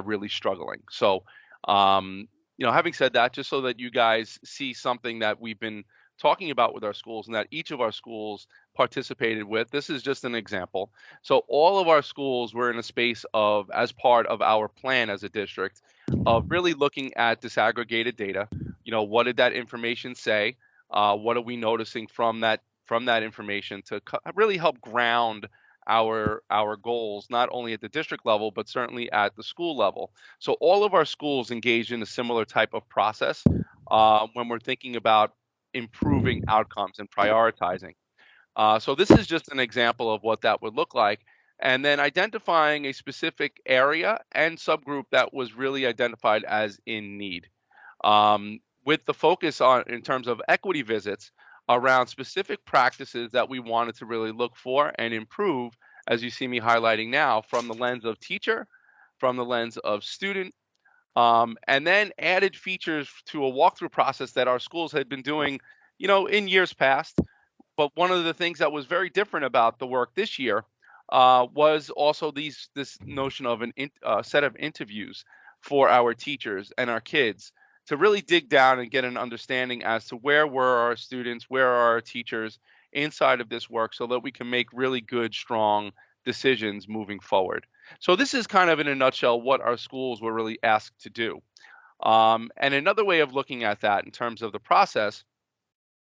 really struggling. So, having said that, just so that you guys see something that we've been talking about with our schools and that each of our schools participated with, this is just an example. So all of our schools were in a space of, as part of our plan as a district, of really looking at disaggregated data. What did that information say? What are we noticing from that information to really help ground our goals, not only at the district level, but certainly at the school level. So all of our schools engaged in a similar type of process when we're thinking about improving outcomes and prioritizing. So this is just an example of what that would look like. And then identifying a specific area and subgroup that was really identified as in need. With the focus on, in terms of equity visits, around specific practices that we wanted to really look for and improve, as you see me highlighting now, from the lens of teacher, from the lens of student, and then added features to a walkthrough process that our schools had been doing, in years past. But one of the things that was very different about the work this year was also this notion of a set of interviews for our teachers and our kids to really dig down and get an understanding as to where were our students, where are our teachers inside of this work, so that we can make really good, strong decisions moving forward. So this is kind of in a nutshell what our schools were really asked to do. And another way of looking at that in terms of the process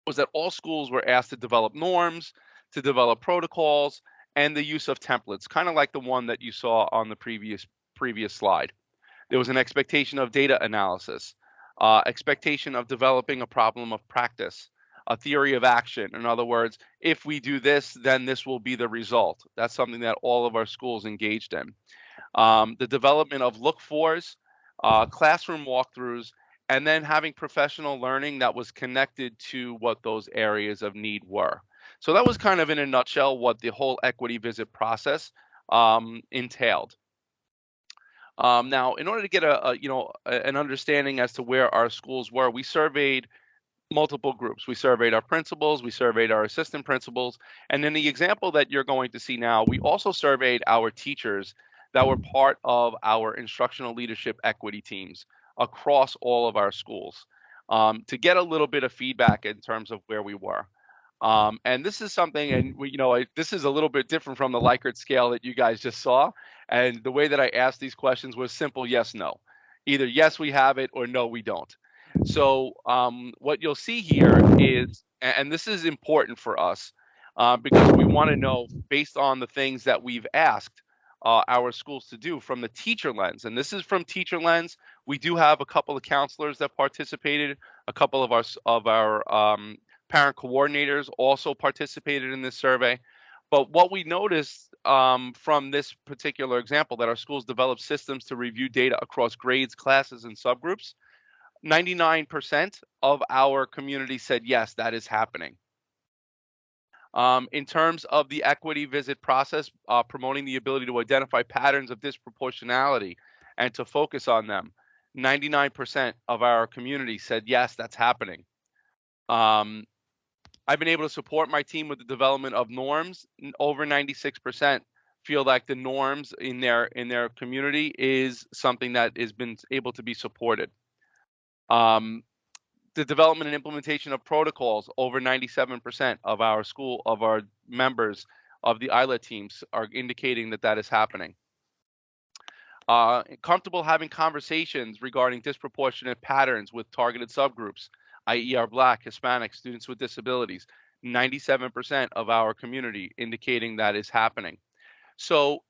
was that all schools were asked to develop norms, to develop protocols, and the use of templates, kind of like the one that you saw on the previous slide. There was an expectation of data analysis, expectation of developing a problem of practice, a theory of action. In other words, if we do this, then this will be the result. That's something that all of our schools engaged in. The development of look-fors, classroom walkthroughs, and then having professional learning that was connected to what those areas of need were. So that was kind of in a nutshell what the whole equity visit process entailed. Now, in order to get an understanding as to where our schools were, we surveyed multiple groups. We surveyed our principals, we surveyed our assistant principals, and in the example that you're going to see now, we also surveyed our teachers that were part of our instructional leadership equity teams across all of our schools to get a little bit of feedback in terms of where we were. And this is something, and this is a little bit different from the Likert scale that you guys just saw. And the way that I asked these questions was simple yes, no. Either yes, we have it, or no, we don't. So what you'll see here is, and this is important for us because we want to know, based on the things that we've asked our schools to do from the teacher lens, and this is from teacher lens, We do have a couple of counselors that participated. A couple of our parent coordinators also participated in this survey. But what we noticed from this particular example, that our schools develop systems to review data across grades, classes, and subgroups, 99% of our community said yes, that is happening. In terms of the equity visit process, promoting the ability to identify patterns of disproportionality and to focus on them, 99% of our community said yes, that's happening. I've been able to support my team with the development of norms. Over 96% feel like the norms in their community is something that has been able to be supported. The development and implementation of protocols, over 97% of our members of the ILET teams are indicating that that is happening. Comfortable having conversations regarding disproportionate patterns with targeted subgroups, i.e. our Black, Hispanic, students with disabilities. 97% of our community indicating that is happening. So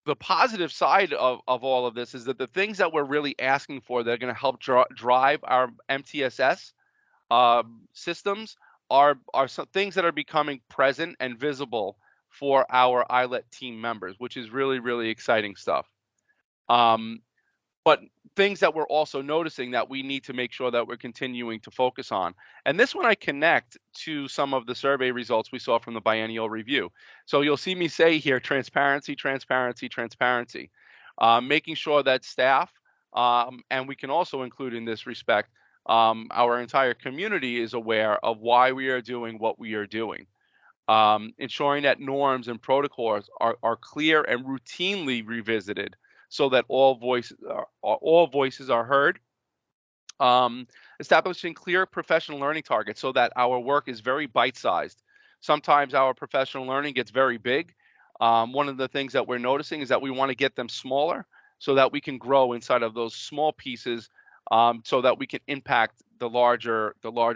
the positive side of all of this is that the things that we're really asking for that are going to help drive our MTSS systems are some things that are becoming present and visible for our ILET team members, which is really, really exciting stuff. But things that we're also noticing that we need to make sure that we're continuing to focus on. And this one I connect to some of the survey results we saw from the biennial review. So you'll see me say here, transparency, transparency, transparency. Making sure that staff, and we can also include in this respect, our entire community is aware of why we are doing what we are doing. Ensuring that norms and protocols are clear and routinely revisited, so that all voices are heard. Establishing clear professional learning targets so that our work is very bite-sized. Sometimes our professional learning gets very big. One of the things that we're noticing is that we want to get them smaller so that we can grow inside of those small pieces, so that we can impact the larger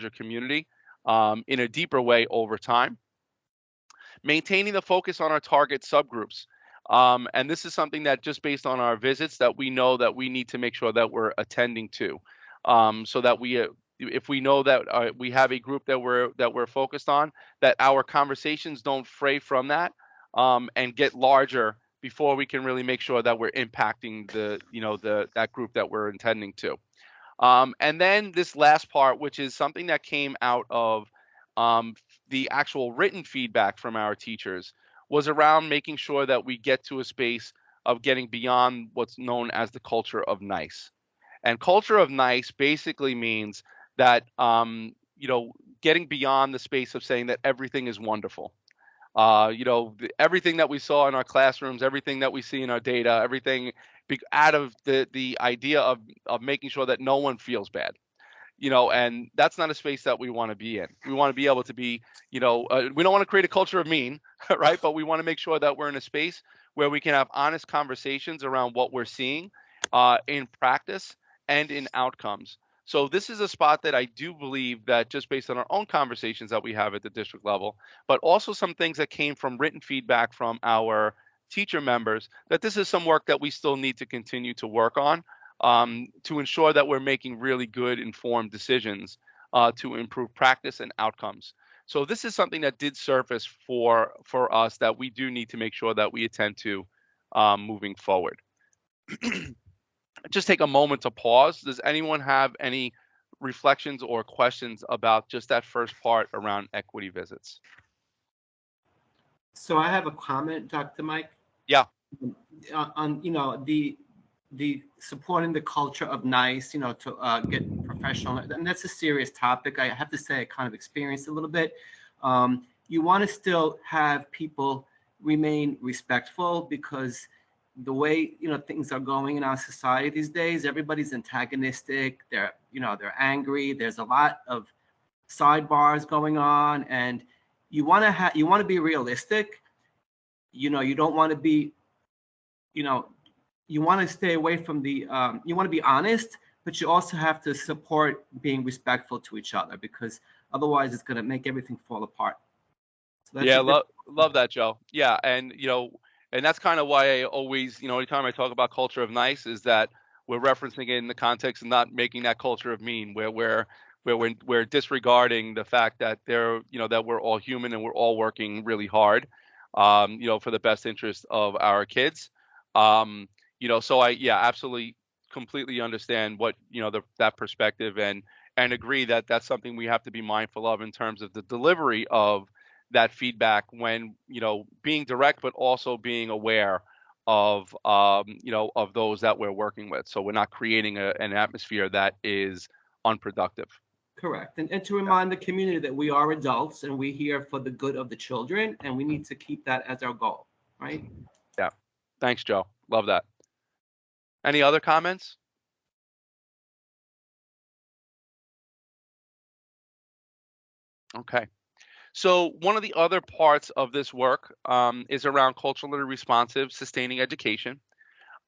community in a deeper way over time. Maintaining the focus on our target subgroups. And this is something that, just based on our visits, that we know that we need to make sure that we're attending to, so that if we know that we have a group that we're focused on, that our conversations don't fray from that and get larger before we can really make sure that we're impacting that group that we're intending to. And then this last part, which is something that came out of the actual written feedback from our teachers, was around making sure that we get to a space of getting beyond what's known as the culture of nice. And culture of nice basically means that, getting beyond the space of saying that everything is wonderful. Everything that we saw in our classrooms, everything that we see in our data, everything out of the idea of making sure that no one feels bad. And that's not a space that we want to be in. We want to be able to be, we don't want to create a culture of mean, right? But we want to make sure that we're in a space where we can have honest conversations around what we're seeing in practice and in outcomes. So this is a spot that I do believe that, just based on our own conversations that we have at the district level, but also some things that came from written feedback from our teacher members, that this is some work that we still need to continue to work on, to ensure that we're making really good, informed decisions to improve practice and outcomes. So this is something that did surface for us that we do need to make sure that we attend to moving forward. Just take a moment to pause. Does anyone have any reflections or questions about just that first part around equity visits? So I have a comment, Dr. Mike. Yeah. On the supporting the culture of nice, to get professional, and that's a serious topic. I have to say I kind of experienced a little bit. You want to still have people remain respectful, because the way things are going in our society these days, everybody's antagonistic. They're angry. There's a lot of sidebars going on, and you want to be realistic. You don't want to be, you want to stay away from the, you want to be honest, but you also have to support being respectful to each other, because otherwise it's going to make everything fall apart. So yeah, love that, Joe. Yeah, and that's kind of why I always, anytime I talk about culture of nice, is that we're referencing it in the context of not making that culture of mean, where we're disregarding the fact that that we're all human and we're all working really hard, for the best interest of our kids. So absolutely, completely understand what that perspective, and agree that that's something we have to be mindful of in terms of the delivery of that feedback, when being direct, but also being aware of of those that we're working with, so we're not creating an atmosphere that is unproductive. Correct. And to remind the community that we are adults and we're here for the good of the children, and we need to keep that as our goal, right? Yeah. Thanks, Joe. Love that. Any other comments? Okay. So one of the other parts of this work is around culturally responsive, sustaining education.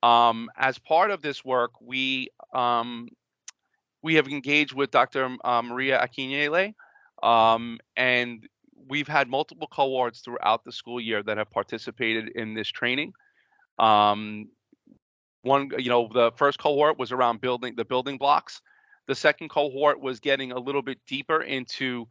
As part of this work, we have engaged with Dr. Maria Akinyele, and we've had multiple cohorts throughout the school year that have participated in this training. The first cohort was around building the building blocks. The second cohort was getting a little bit deeper into,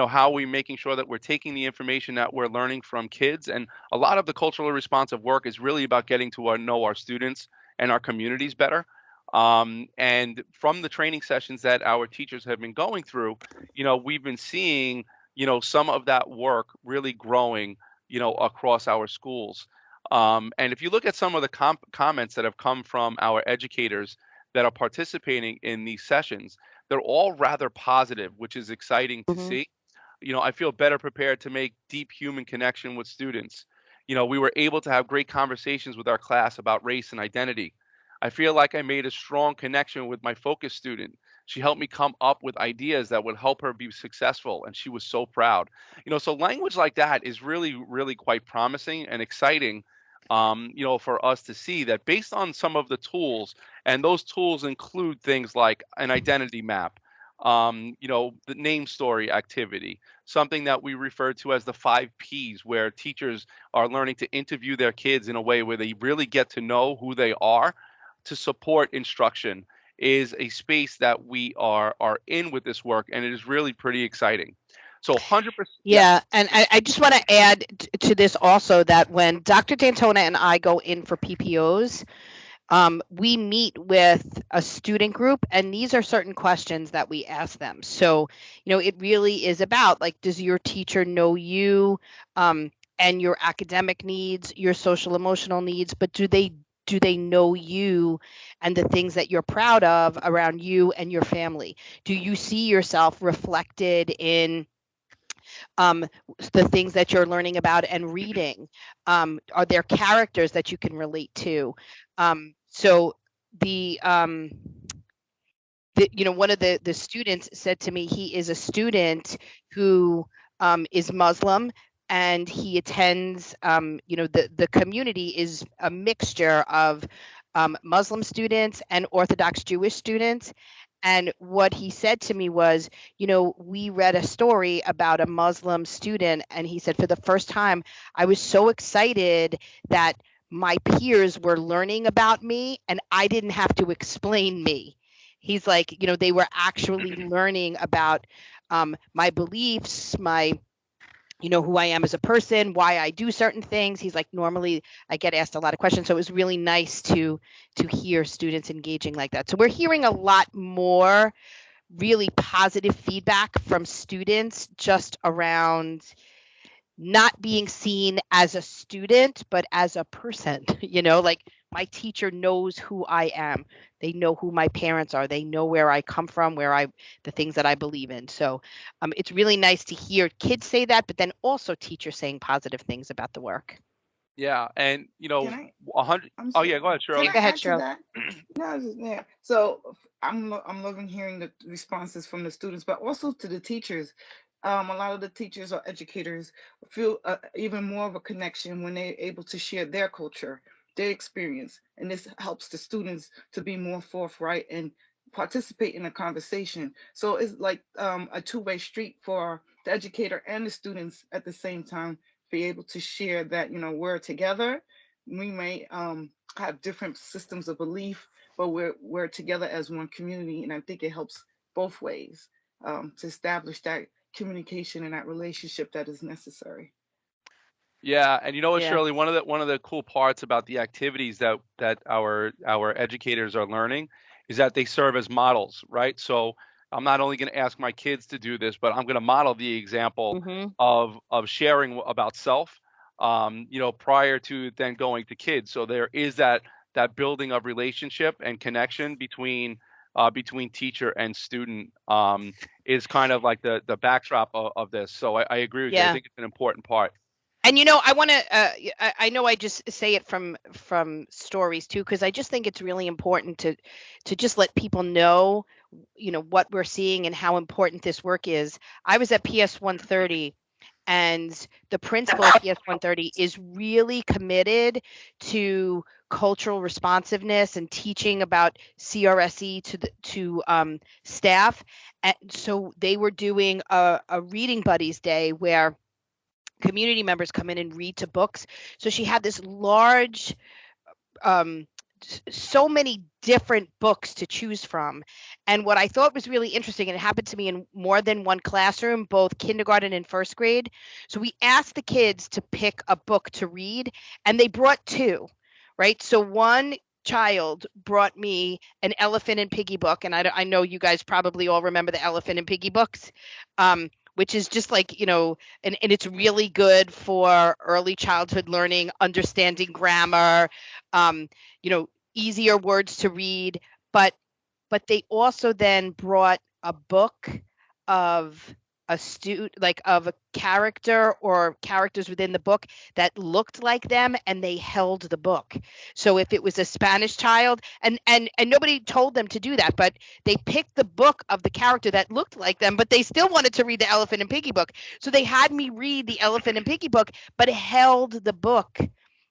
how we making sure that we're taking the information that we're learning from kids. And a lot of the culturally responsive work is really about getting to know our students and our communities better. And from the training sessions that our teachers have been going through, we've been seeing, some of that work really growing, across our schools. And if you look at some of the comments that have come from our educators that are participating in these sessions, they're all rather positive, which is exciting to see. I feel better prepared to make deep human connection with students. We were able to have great conversations with our class about race and identity. I feel like I made a strong connection with my focus student. She helped me come up with ideas that would help her be successful, and she was so proud. So language like that is really, really quite promising and exciting, for us to see that based on some of the tools, and those tools include things like an identity map, the name story activity, something that we refer to as the 5 Ps, where teachers are learning to interview their kids in a way where they really get to know who they are to support instruction, is a space that we are in with this work, and it is really pretty exciting. So 100%. Yeah, and I just want to add to this also that when Dr. Dantona and I go in for PPOs, we meet with a student group, and these are certain questions that we ask them. So, it really is about, like, does your teacher know you, and your academic needs, your social emotional needs, but do they know you and the things that you're proud of around you and your family? Do you see yourself reflected in the things that you're learning about and reading? Are there characters that you can relate to? So one of the students said to me, he is a student who is Muslim, and he attends, the community is a mixture of Muslim students and Orthodox Jewish students. And what he said to me was, we read a story about a Muslim student, and he said, for the first time, I was so excited that my peers were learning about me and I didn't have to explain me. He's like, they were actually learning about my beliefs, who I am as a person, why I do certain things. He's like, normally I get asked a lot of questions. So it was really nice to hear students engaging like that. So we're hearing a lot more really positive feedback from students just around not being seen as a student, but as a person. Like, my teacher knows who I am. They know who my parents are. They know where I come from, the things that I believe in. So it's really nice to hear kids say that, but then also teachers saying positive things about the work. Yeah, and Can I? 100. I'm Oh sorry. yeah, go ahead, Shirley. Can I Go ahead, add to Shirley. that? No, yeah. So I'm loving hearing the responses from the students, but also to the teachers. A lot of the teachers or educators feel even more of a connection when they're able to share their culture, their experience, and this helps the students to be more forthright and participate in a conversation. So it's like a two-way street for the educator and the students at the same time, be able to share that we're together, we may have different systems of belief, but we're together as one community, and I think it helps both ways to establish that communication and that relationship that is necessary. Yeah, and you know what, Yeah. Shirley, one of the cool parts about the activities that our educators are learning is that they serve as models, right? So I'm not only going to ask my kids to do this, but I'm going to model the example Mm-hmm. of sharing about self, prior to then going to kids. So there is that building of relationship and connection between teacher and student, is kind of like the backdrop of this. So I agree with you. I Yeah. think it's an important part. And I want to. I know I just say it from stories too, because I just think it's really important to just let people know, what we're seeing and how important this work is. I was at PS 130, and the principal at PS 130 is really committed to cultural responsiveness and teaching about CRSE to staff. And so they were doing a reading buddies day where community members come in and read to books. So she had this large, um, so many different books to choose from. And what I thought was really interesting, and it happened to me in more than one classroom, both kindergarten and first grade. So we asked the kids to pick a book to read, and they brought two, right? So one child brought me an Elephant and Piggy book, and I know you guys probably all remember the Elephant and Piggy books. Which is just like, and it's really good for early childhood learning, understanding grammar, um, easier words to read. But they also then brought a book of of a character or characters within the book that looked like them, and they held the book. So if it was a Spanish child, and nobody told them to do that, but they picked the book of the character that looked like them, but they still wanted to read the Elephant and Piggy book. So they had me read the Elephant and Piggy book, but held the book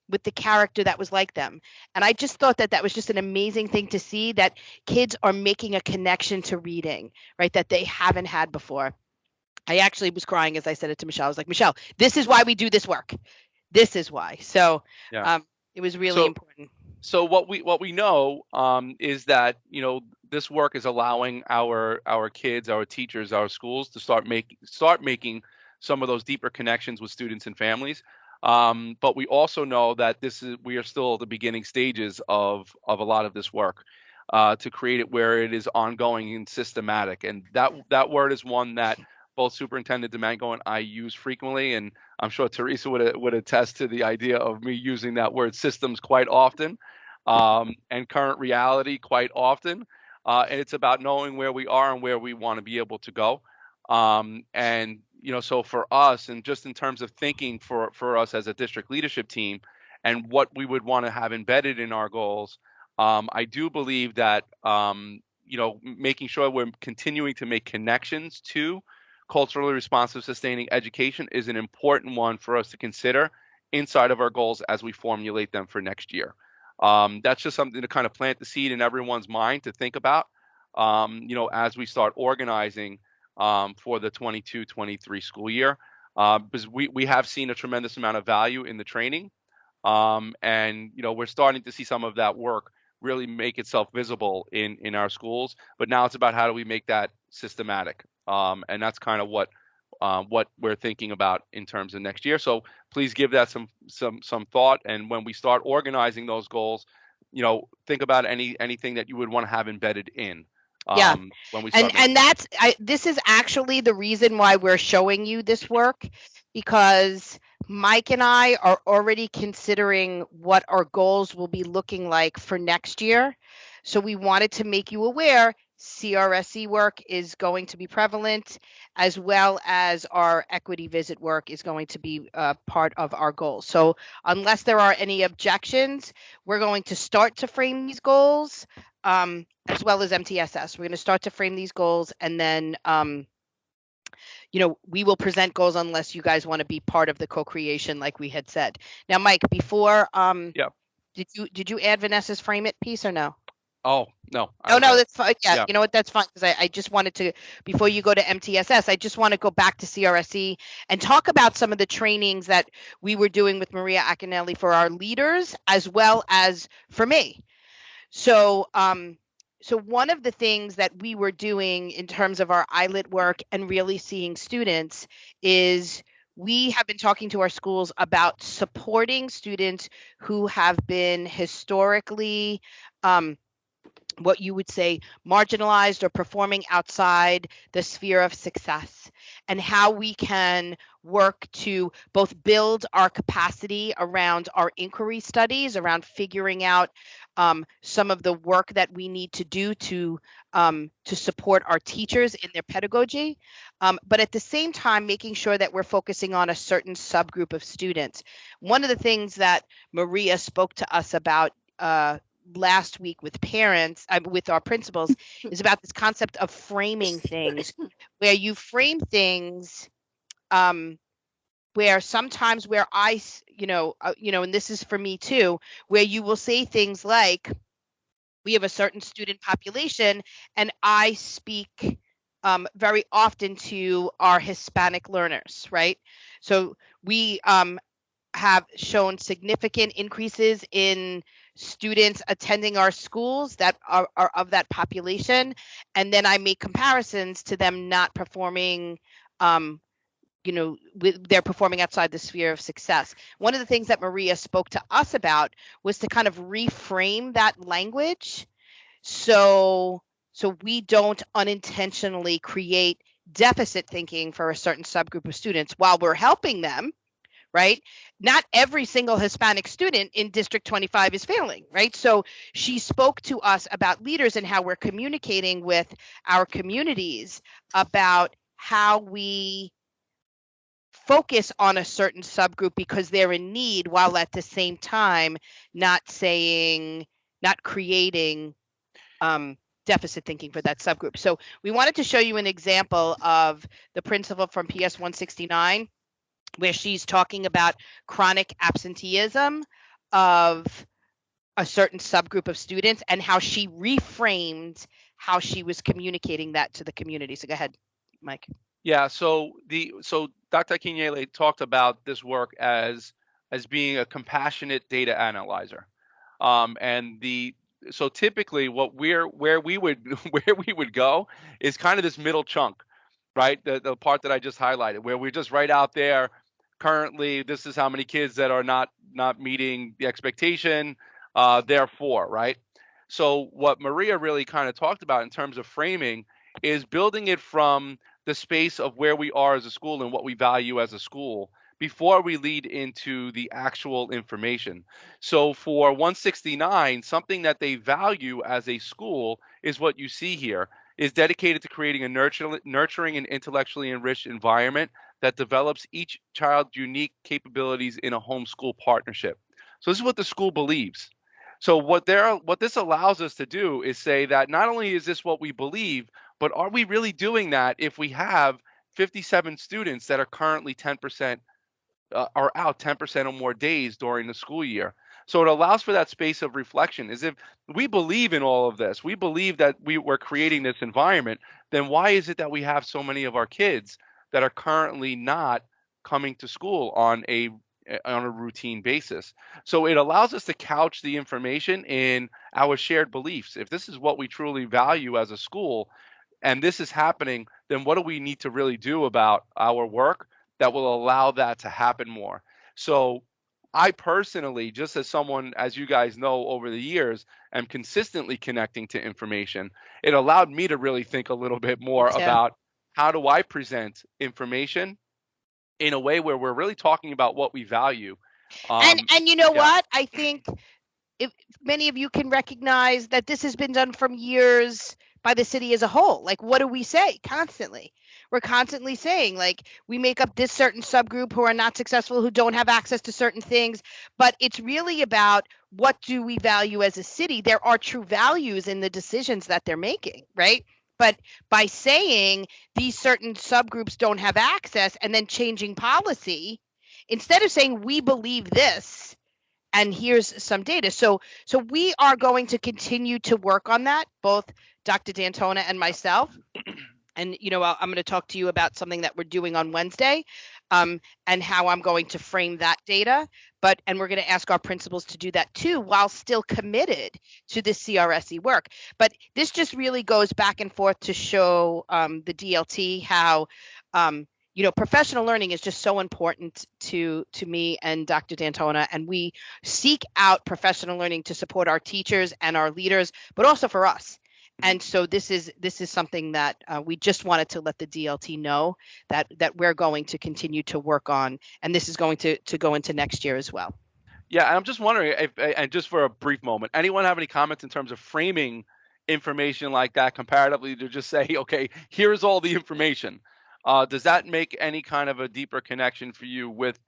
with the character that was like them. And I just thought that was just an amazing thing to see, that kids are making a connection to reading, right? That they haven't had before. I actually was crying as I said it to Michelle. I was like, Michelle, this is why we do this work. This is why. So Yeah. it was really important. So what we know, is that this work is allowing our kids, our teachers, our schools to start making some of those deeper connections with students and families. But we also know that we are still at the beginning stages of a lot of this work, to create it where it is ongoing and systematic. And that word is one that both Superintendent Domingo and I use frequently, and I'm sure Teresa would attest to the idea of me using that word systems quite often, and current reality quite often. And it's about knowing where we are and where we want to be able to go. And so for us, and just in terms of thinking for us as a district leadership team, and what we would want to have embedded in our goals, I do believe that making sure we're continuing to make connections to culturally responsive, sustaining education is an important one for us to consider inside of our goals as we formulate them for next year. That's just something to kind of plant the seed in everyone's mind to think about, as we start organizing, for the 22-23 school year, because we have seen a tremendous amount of value in the training, and we're starting to see some of that work really make itself visible in our schools. But now it's about how do we make that systematic, and that's kind of what we're thinking about in terms of next year. So please give that some thought, and when we start organizing those goals, think about anything that you would want to have embedded in, Yeah. when we start And this is actually the reason why we're showing you this work, because Mike and I are already considering what our goals will be looking like for next year. So we wanted to make you aware CRSE work is going to be prevalent, as well as our equity visit work is going to be part of our goals. So unless there are any objections, we're going to start to frame these goals, as well as MTSS. We're going to start to frame these goals, and then we will present goals unless you guys want to be part of the co-creation like we had said. Now, Mike, before Yeah. did you add Vanessa's frame it piece or no? Oh, no. Oh, no, Okay. that's fine. Yeah, Yeah. you know what? That's fine because I just wanted to, before you go to MTSS, I just want to go back to CRSE and talk about some of the trainings that we were doing with Maria Akinelli for our leaders as well as for me. So, so one of the things that we were doing in terms of our ILIT work and really seeing students is we have been talking to our schools about supporting students who have been historically what you would say marginalized or performing outside the sphere of success, and how we can work to both build our capacity around our inquiry studies, around figuring out some of the work that we need to do to support our teachers in their pedagogy, but at the same time making sure that we're focusing on a certain subgroup of students. One of the things that Maria spoke to us about last week with parents, with our principals, is about this concept of framing things, where you frame things where sometimes where and this is for me too, where you will say things like, we have a certain student population, and I speak very often to our Hispanic learners, right? So we have shown significant increases in students attending our schools that are of that population. And then I make comparisons to them not performing, they're performing outside the sphere of success. One of the things that Maria spoke to us about was to kind of reframe that language so we don't unintentionally create deficit thinking for a certain subgroup of students while we're helping them, right? Not every single Hispanic student in District 25 is failing, right? So she spoke to us about leaders and how we're communicating with our communities about how we focus on a certain subgroup because they're in need, while at the same time not creating deficit thinking for that subgroup. So we wanted to show you an example of the principal from PS 169, where she's talking about chronic absenteeism of a certain subgroup of students and how she reframed how she was communicating that to the community. So go ahead, Mike. Yeah, so Dr. Akinyele talked about this work as being a compassionate data analyzer. And so typically where we would where we would go is kind of this middle chunk, right? The part that I just highlighted, where we're just right out there. Currently, this is how many kids that are not meeting the expectation, therefore, right? So what Maria really kind of talked about in terms of framing is building it from the space of where we are as a school and what we value as a school before we lead into the actual information. So for 169, something that they value as a school is what you see here, is dedicated to creating a nurturing and intellectually enriched environment that develops each child's unique capabilities in a homeschool partnership. So this is what the school believes. So what this allows us to do is say that not only is this what we believe, but are we really doing that if we have 57 students that are currently 10% are out 10% or more days during the school year? So it allows for that space of reflection. Is if we believe in all of this, we believe that we're creating this environment, then why is it that we have so many of our kids that are currently not coming to school on a routine basis? So it allows us to couch the information in our shared beliefs. If this is what we truly value as a school, and this is happening, then what do we need to really do about our work that will allow that to happen more? So I personally, just as someone, as you guys know, over the years, am consistently connecting to information. It allowed me to really think a little bit more about how do I present information in a way where we're really talking about what we value. And you know Yeah. what? I think if many of you can recognize that this has been done from years by the city as a whole. Like, what do we say constantly? We're constantly saying, like, we make up this certain subgroup who are not successful, who don't have access to certain things. But it's really about what do we value as a city? There are true values in the decisions that they're making, right? But by saying these certain subgroups don't have access and then changing policy, instead of saying we believe this, and here's some data. So we are going to continue to work on that, both Dr. D'Antona and myself. And, I'm going to talk to you about something that we're doing on Wednesday, and how I'm going to frame that data. And we're going to ask our principals to do that too, while still committed to the CRSE work. But this just really goes back and forth to show the DLT how, professional learning is just so important to me and Dr. D'Antona. And we seek out professional learning to support our teachers and our leaders, but also for us. And so this is something that we just wanted to let the DLT know that we're going to continue to work on, and this is going to go into next year as well. Yeah, and I'm just wondering if, and just for a brief moment, anyone have any comments in terms of framing information like that comparatively to just say, okay, here's all the information. Does that make any kind of a deeper connection for you with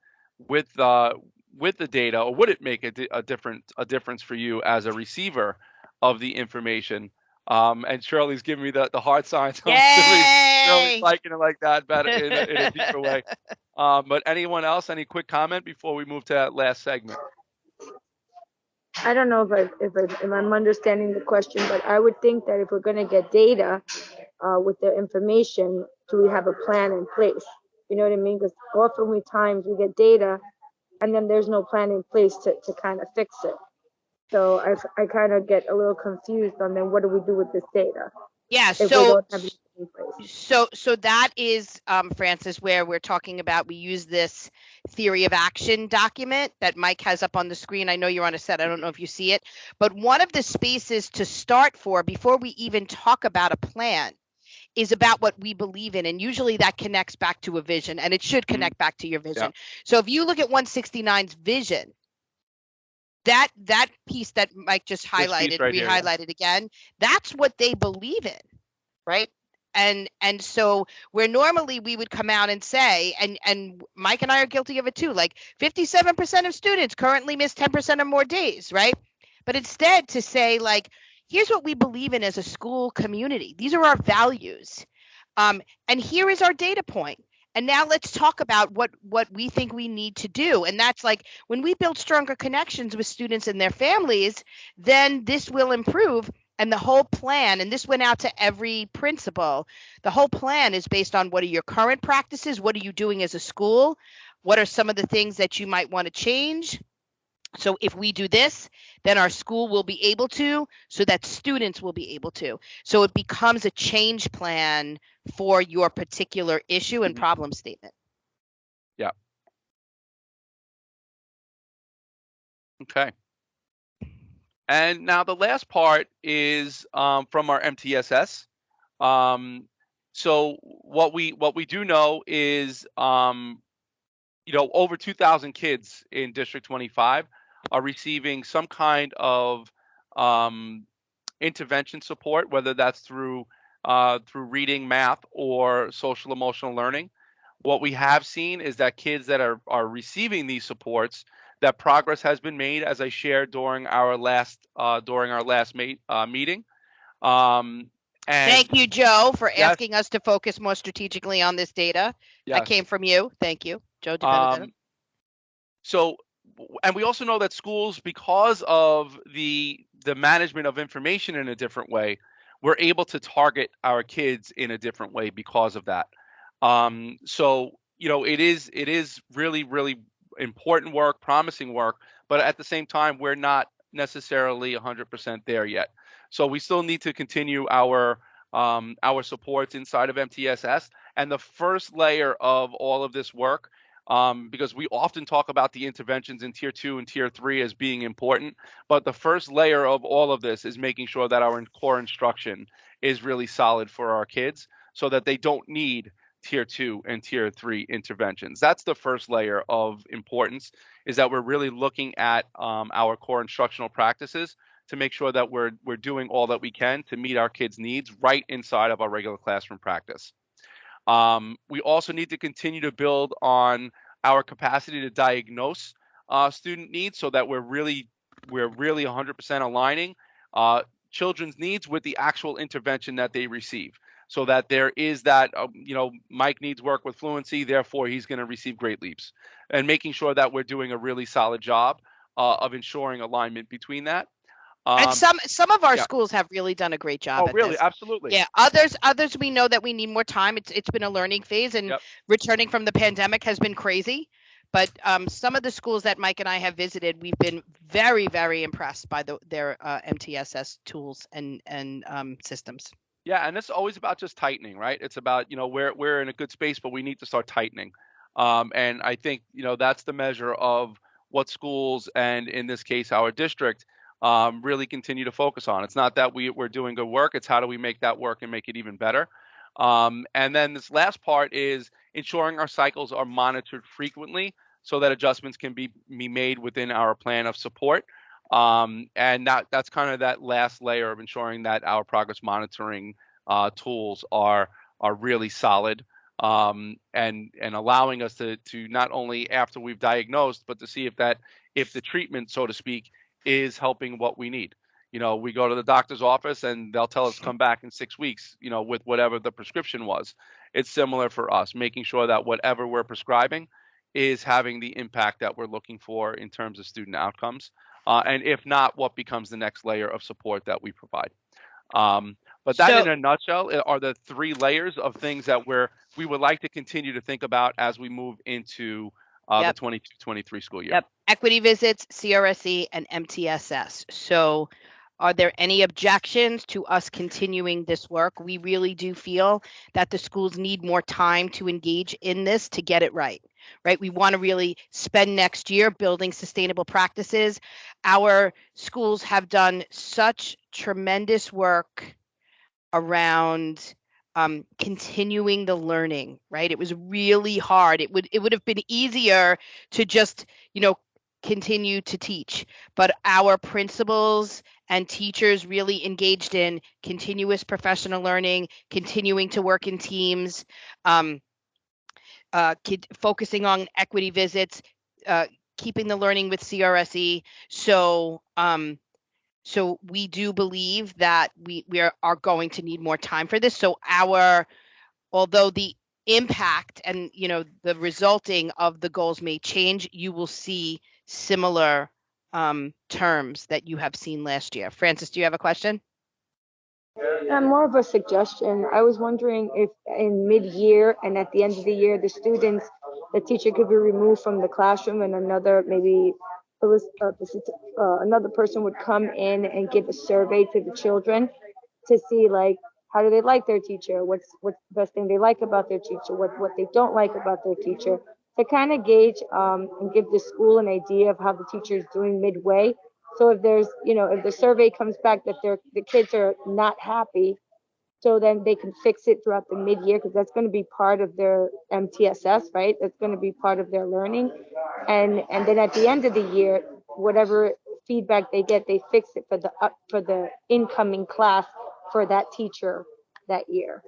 the data, or would it make a difference for you as a receiver of the information? And Shirley's giving me the hard signs. Shirley's liking it like that, but in a deeper way. But anyone else, any quick comment before we move to that last segment? I don't know if I'm understanding the question, but I would think that if we're going to get data with the information, do we have a plan in place? You know what I mean? Because often times we get data and then there's no plan in place to kind of fix it. So I kind of get a little confused on then what do we do with this data? Yeah, if we don't have it in place. So that is, Francis, where we're talking about, we use this theory of action document that Mike has up on the screen. I know you're on a set. I don't know if you see it, but one of the spaces to start for before we even talk about a plan is about what we believe in. And usually that connects back to a vision, and it should connect back to your vision. Yeah. So if you look at 169's vision, that piece that Mike just highlighted, right re-highlighted again, that's what they believe in, right? And so where normally we would come out and say, and Mike and I are guilty of it too, like 57% of students currently miss 10% or more days, right? But instead to say, like, here's what we believe in as a school community. These are our values. And here is our data point. And now let's talk about what we think we need to do. And that's like, when we build stronger connections with students and their families, then this will improve. And the whole plan, and this went out to every principal, the whole plan is based on what are your current practices? What are you doing as a school? What are some of the things that you might want to change? So if we do this, then our school will be able to, so that students will be able to. So it becomes a change plan for your particular issue and problem statement. Yeah. Okay. And now the last part is from our MTSS. So what we do know is, over 2,000 kids in District 25 are receiving some kind of intervention support, whether that's through reading, math, or social emotional learning. What we have seen is that kids that are receiving these supports, that progress has been made, as I shared during our last meeting. And thank you, Joe, for asking us to focus more strategically on this data. That came from you. Thank you, Joe. So, and we also know that schools, because of the management of information in a different way, we're able to target our kids in a different way because of that. So, it is really, really important work, promising work, but at the same time, we're not necessarily 100% there yet. So we still need to continue our supports inside of MTSS. And the first layer of all of this work, because we often talk about the interventions in Tier 2 and Tier 3 as being important, but the first layer of all of this is making sure that our core instruction is really solid for our kids, so that they don't need Tier 2 and Tier 3 interventions. That's the first layer of importance, is that we're really looking at our core instructional practices to make sure that we're doing all that we can to meet our kids' needs right inside of our regular classroom practice. We also need to continue to build on our capacity to diagnose student needs, so that we're really 100% aligning children's needs with the actual intervention that they receive, so that there is that, Mike needs work with fluency, therefore he's going to receive Great Leaps, and making sure that we're doing a really solid job of ensuring alignment between that. And some of our yeah. schools have really done a great job Oh, at really? this. Absolutely. Yeah, others we know that we need more time. It's been a learning phase, and Yep. returning from the pandemic has been crazy. But some of the schools that Mike and I have visited, we've been very, very impressed by their MTSS tools and systems. Yeah, and it's always about just tightening, right? It's about, we're in a good space, but we need to start tightening. And I think, that's the measure of what schools, and in this case, our district, really continue to focus on. It's not that we're doing good work, it's how do we make that work and make it even better. And then this last part is ensuring our cycles are monitored frequently so that adjustments can be made within our plan of support. And that's kind of that last layer of ensuring that our progress monitoring tools are really solid, and allowing us to not only after we've diagnosed, but to see if the treatment, so to speak, is helping what we need. We go to the doctor's office and they'll tell us come back in 6 weeks, with whatever the prescription was. It's similar for us, making sure that whatever we're prescribing is having the impact that we're looking for in terms of student outcomes. And if not, what becomes the next layer of support that we provide. But that, in a nutshell, are the 3 layers of things that we would like to continue to think about as we move into the 22-23 school year. Yep. Equity visits, CRSE, and MTSS. So are there any objections to us continuing this work? We really do feel that the schools need more time to engage in this to get it right. Right? We want to really spend next year building sustainable practices. Our schools have done such tremendous work around continuing the learning, right? It was really hard. It would have been easier to just, continue to teach, but our principals and teachers really engaged in continuous professional learning, continuing to work in teams, focusing on equity visits, keeping the learning with CRSE. So we do believe that we are going to need more time for this. So although the impact and the resulting of the goals may change, you will see similar terms that you have seen last year. Francis, do you have a question? More of a suggestion. I was wondering if in mid-year and at the end of the year, the teacher could be removed from the classroom and another person would come in and give a survey to the children to see how do they like their teacher, what's the best thing they like about their teacher, what they don't like about their teacher, to kind of gauge and give the school an idea of how the teacher is doing midway. So if if the survey comes back that the kids are not happy, so then they can fix it throughout the mid-year, because that's going to be part of their MTSS, right? That's going to be part of their learning. And then at the end of the year, whatever feedback they get, they fix it for the incoming class for that teacher that year.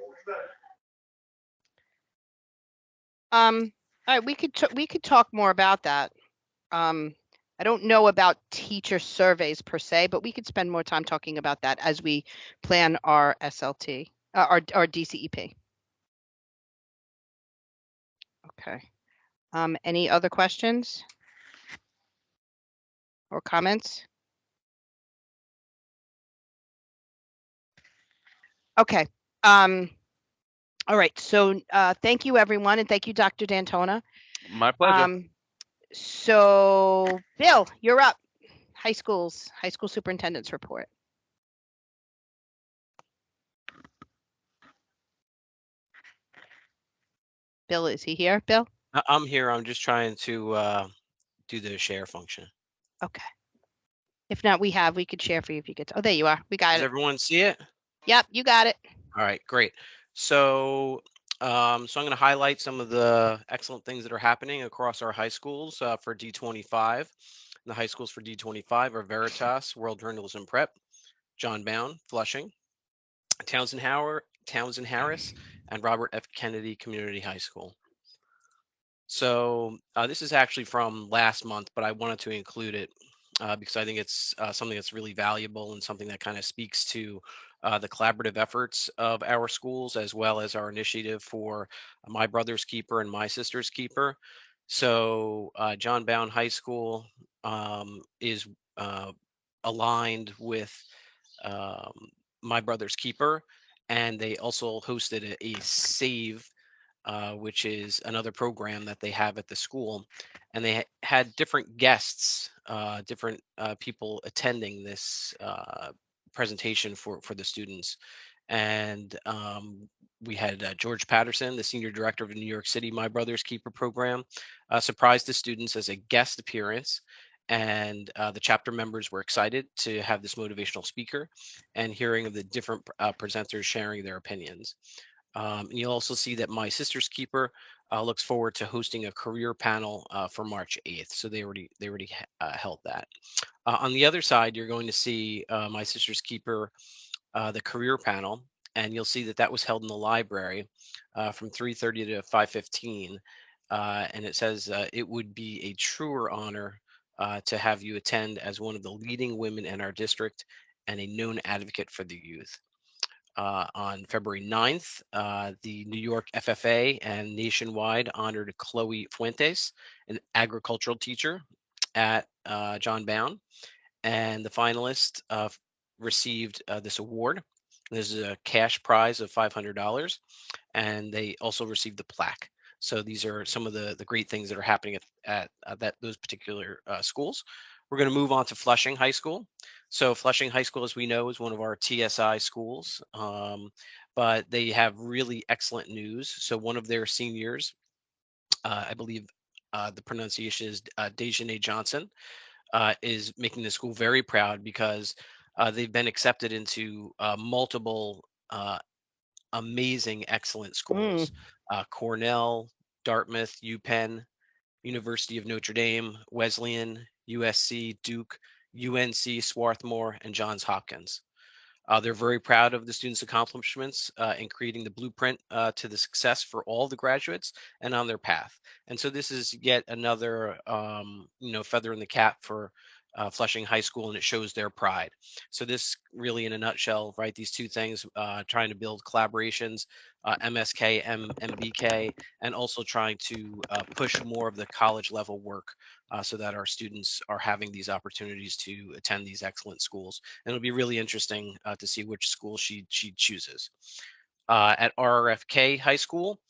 All right, we could talk more about that. I don't know about teacher surveys per se, but we could spend more time talking about that as we plan our SLT, our DCEP. Okay. Any other questions or comments? Okay. All right. So thank you, everyone, and thank you, Dr. D'Antona. My pleasure. So Bill, you're up. High school superintendent's report. Bill, is he here? Bill? I'm here. I'm just trying to do the share function. Okay. If not, we could share for you if you get to. Oh, there you are. We got it. Does everyone see it? Yep, you got it. All right, great. So, I'm going to highlight some of the excellent things that are happening across our high schools for D25. The high schools for D25 are Veritas, World Journalism Prep, John Bown, Flushing, Townsend Harris, and Robert F. Kennedy Community High School. So this is actually from last month, but I wanted to include it because I think it's something that's really valuable and something that kind of speaks to the collaborative efforts of our schools, as well as our initiative for My Brother's Keeper and My Sister's Keeper. So John Bown High School is aligned with um, My Brother's Keeper, and they also hosted a Save, which is another program that they have at the school. And they had different guests, different people attending this presentation for the students. And we had George Patterson, the senior director of the New York City My Brother's Keeper program, surprised the students as a guest appearance. And the chapter members were excited to have this motivational speaker and hearing of the different presenters sharing their opinions. And you'll also see that My Sister's Keeper looks forward to hosting a career panel for March 8th. So they already held that. On the other side, you're going to see My Sister's Keeper, the career panel, and you'll see that that was held in the library from 3:30 to 5:15. And it says it would be a truer honor to have you attend as one of the leading women in our district and a known advocate for the youth. On February 9th, the New York FFA and nationwide honored Chloe Fuentes, an agricultural teacher at John Bown, and the finalist received this award. This is a cash prize of $500, and they also received the plaque. So these are some of the great things that are happening at that those particular schools. We're going to move on to Flushing High School. So Flushing High School, as we know, is one of our TSI schools, but they have really excellent news. So one of their seniors, I believe the pronunciation is Dejanay Johnson, is making the school very proud because they've been accepted into multiple amazing, excellent schools: Cornell, Dartmouth, UPenn, University of Notre Dame, Wesleyan, USC, Duke, UNC, Swarthmore, and Johns Hopkins. They're very proud of the students' accomplishments in creating the blueprint to the success for all the graduates and on their path. And so this is yet another, feather in the cap for Flushing High School, and it shows their pride. So this really, in a nutshell, right? These two things: trying to build collaborations, MSK, MBK, and also trying to push more of the college level work so that our students are having these opportunities to attend these excellent schools. And it'll be really interesting to see which school she chooses. At RRFK High School,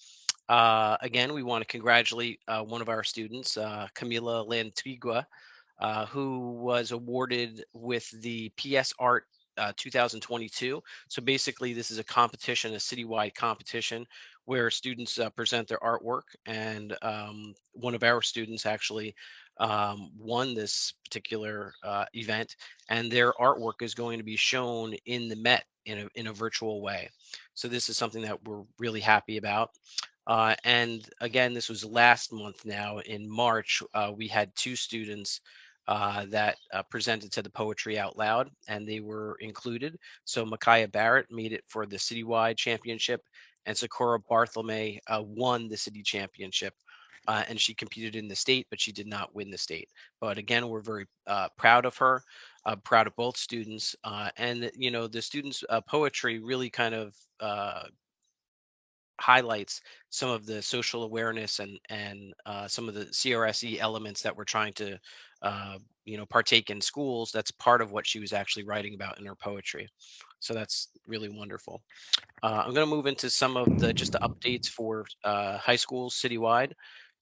again, we want to congratulate one of our students, Camila Lantigua, who was awarded with the PS Art 2022. So basically, this is a competition, a citywide competition, where students present their artwork. And one of our students actually won this particular event, and their artwork is going to be shown in the Met in a virtual way. So this is something that we're really happy about. And again, this was last month now. In March, we had two students that presented to the Poetry Out Loud, and they were included. So Micaiah Barrett made it for the citywide championship, and Sakura Barthelme won the city championship. And she competed in the state, but she did not win the state. But again, we're very proud of her, proud of both students. And, the students' poetry really kind of highlights some of the social awareness and some of the CRSE elements that we're trying to partake in schools. That's part of what she was actually writing about in her poetry. So that's really wonderful. I'm going to move into some of the just the updates for high schools citywide.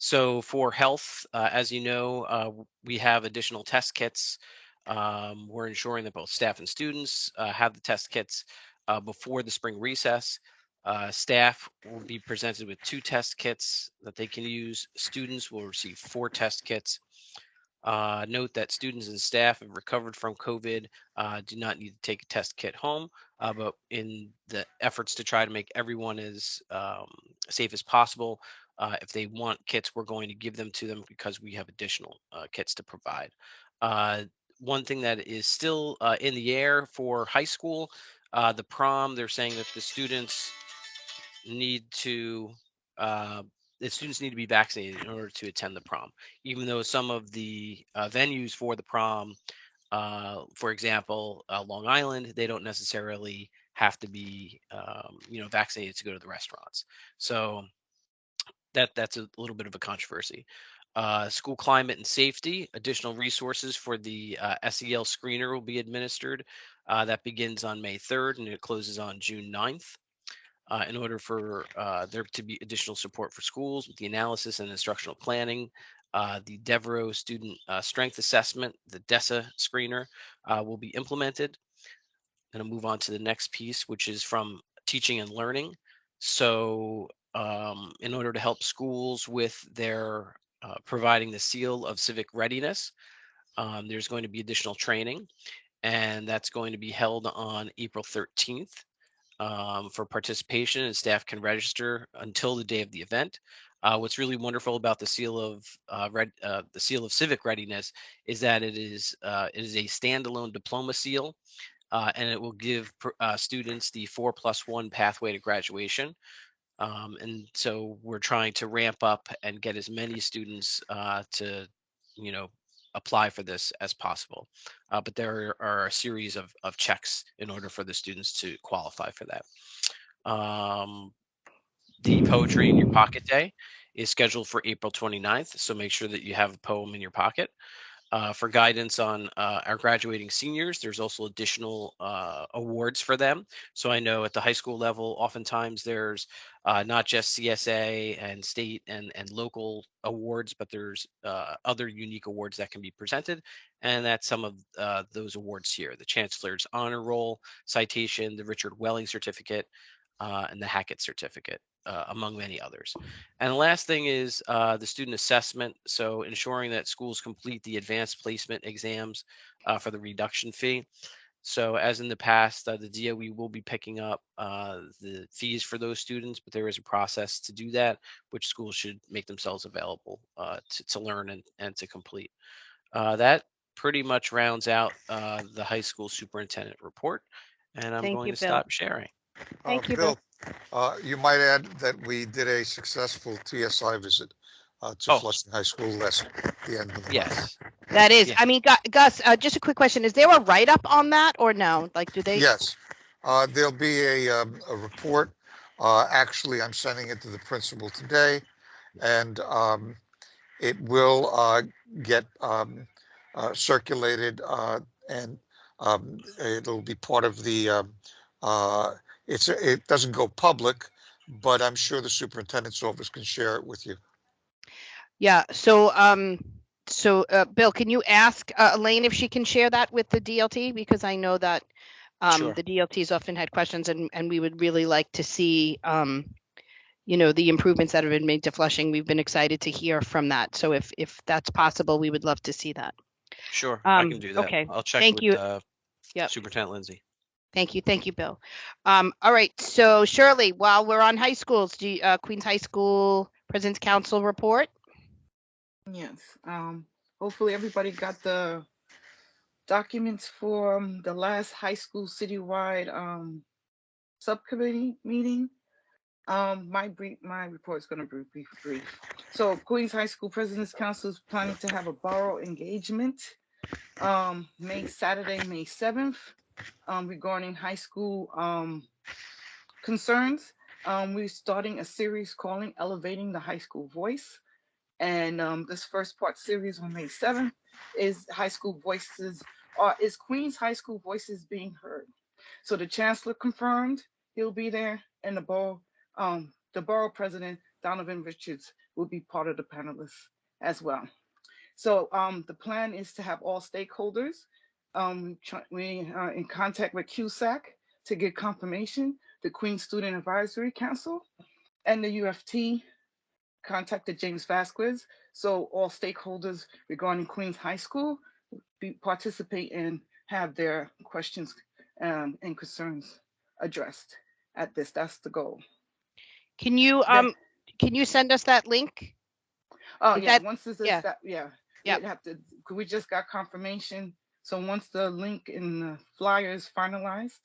So for health, as you know, we have additional test kits. We're ensuring that both staff and students have the test kits before the spring recess. Staff will be presented with 2 test kits that they can use. Students will receive 4 test kits. Note that students and staff have recovered from COVID, do not need to take a test kit home, but in the efforts to try to make everyone as safe as possible, if they want kits, we're going to give them to them because we have additional kits to provide. One thing that is still in the air for high school, the prom, they're saying that need to uh, the students need to be vaccinated in order to attend the prom, even though some of the venues for the prom, for example, Long Island, they don't necessarily have to be vaccinated to go to the restaurants. So that's a little bit of a controversy. School climate and safety, additional resources for the SEL screener will be administered. That begins on May 3rd and it closes on June 9th. In order for there to be additional support for schools with the analysis and instructional planning, the Devereaux student strength assessment, the DESA screener, will be implemented. Going to move on to the next piece, which is from teaching and learning. So, in order to help schools with their providing the seal of civic readiness, there's going to be additional training, and that's going to be held on April 13th. For participation, and staff can register until the day of the event. What's really wonderful about the seal of the seal of civic readiness is that it is a standalone diploma seal, and it will give students the 4+1 pathway to graduation. And so we're trying to ramp up and get as many students to, apply for this as possible. But there are a series of checks in order for the students to qualify for that. The Poetry in Your Pocket Day is scheduled for April 29th. So make sure that you have a poem in your pocket. For guidance on our graduating seniors, there's also additional awards for them. So I know at the high school level, oftentimes there's not just CSA and state and local awards, but there's other unique awards that can be presented. And that's some of those awards here: the Chancellor's Honor Roll Citation, the Richard Welling Certificate, and the Hackett Certificate, among many others. And the last thing is the student assessment. So ensuring that schools complete the advanced placement exams for the reduction fee. So as in the past, the DOE will be picking up the fees for those students, but there is a process to do that, which schools should make themselves available to learn and to complete. That pretty much rounds out the high school superintendent report. And I'm Thank going you, to Bill. stop sharing. Thank you, Bill. You might add that we did a successful TSI visit to Oh. Flushing High School last the end of the month. Yes. That is, Yeah. I mean, Gus, just a quick question. Is there a write-up on that or no? Like, do they? Yes, there'll be a report. Actually, I'm sending it to the principal today, and it will get circulated, and it'll be part of the. It doesn't go public, but I'm sure the superintendent's office can share it with you. Yeah. So, Bill, can you ask Elaine if she can share that with the DLT? Because I know that Sure. the DLTs often had questions, and we would really like to see, the improvements that have been made to Flushing. We've been excited to hear from that. So if that's possible, we would love to see that. Sure, I can do that. Okay. I'll check Thank with you. Superintendent Lindsay. Thank you, Bill. All right. So Shirley, while we're on high schools, Queens High School President's Council report? Yes. Hopefully everybody got the documents for the last high school citywide subcommittee meeting. My report is going to be brief. So Queens High School President's Council is planning to have a borough engagement Saturday, May 7th, regarding high school concerns. We're starting a series calling Elevating the High School Voice. And this first part series on May 7th is high school voices, is Queens High School voices being heard? So the chancellor confirmed he'll be there, and the borough president, Donovan Richards, will be part of the panelists as well. So the plan is to have all stakeholders. We are in contact with CUSAC to get confirmation, the Queens Student Advisory Council, and the UFT contacted James Vasquez. So all stakeholders regarding Queens High School participate and have their questions and concerns addressed at this. That's the goal. Can you send us that link? Oh yeah, once this is yeah. that, Yeah. we'd have to. We just got confirmation. So once the link in the flyer is finalized,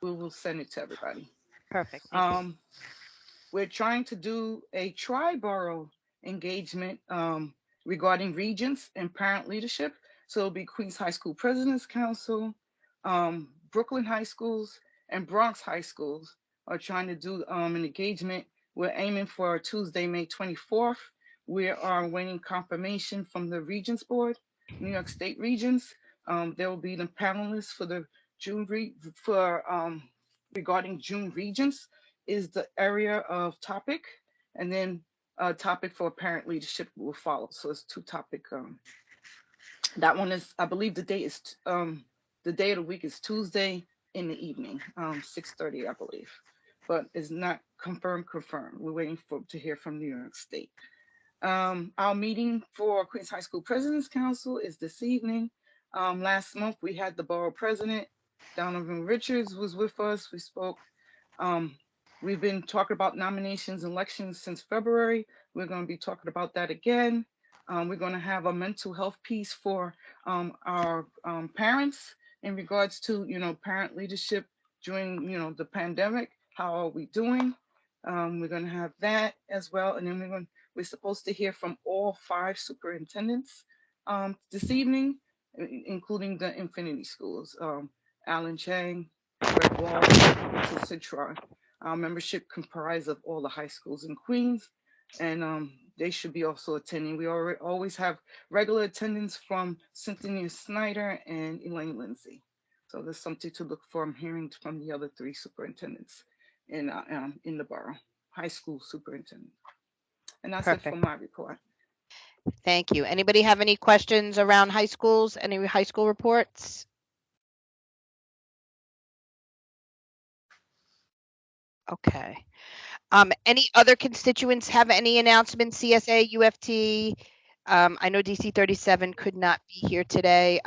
we will send it to everybody. Perfect. Thank you. We're trying to do a tri-borough engagement regarding regents and parent leadership. So it'll be Queens High School President's Council, Brooklyn High Schools, and Bronx High Schools are trying to do an engagement. We're aiming for Tuesday, May 24th, We are waiting confirmation from the Regents Board, New York State Regents. There will be the panelists for the regarding June Regents is the area of topic, and then a topic for parent leadership will follow. So it's two topic. That one is, I believe, the day of the week is Tuesday in the evening, 6:30, I believe, but it's not confirmed. We're waiting to hear from New York State. Our meeting for Queens High School President's Council is this evening. Last month we had the borough president, Donovan Richards, was with us. We spoke. We've been talking about nominations and elections since February. We're going to be talking about that again. We're going to have a mental health piece for our parents in regards to, parent leadership during, the pandemic. How are we doing? We're going to have that as well. And then we're supposed to hear from all 5 superintendents this evening, including the Infinity Schools, Alan Chang, Greg Wall, to Citron. Our membership comprised of all the high schools in Queens, and they should be also attending. We always have regular attendance from Cynthia Snyder and Elaine Lindsay. So there's something to look for. I'm hearing from the other 3 superintendents in the borough, high school superintendent. And that's Perfect. it for my report. Thank you. Anybody have any questions around high schools? Any high school reports? Okay. Any other constituents have any announcements? CSA, UFT? I know DC 37 could not be here today.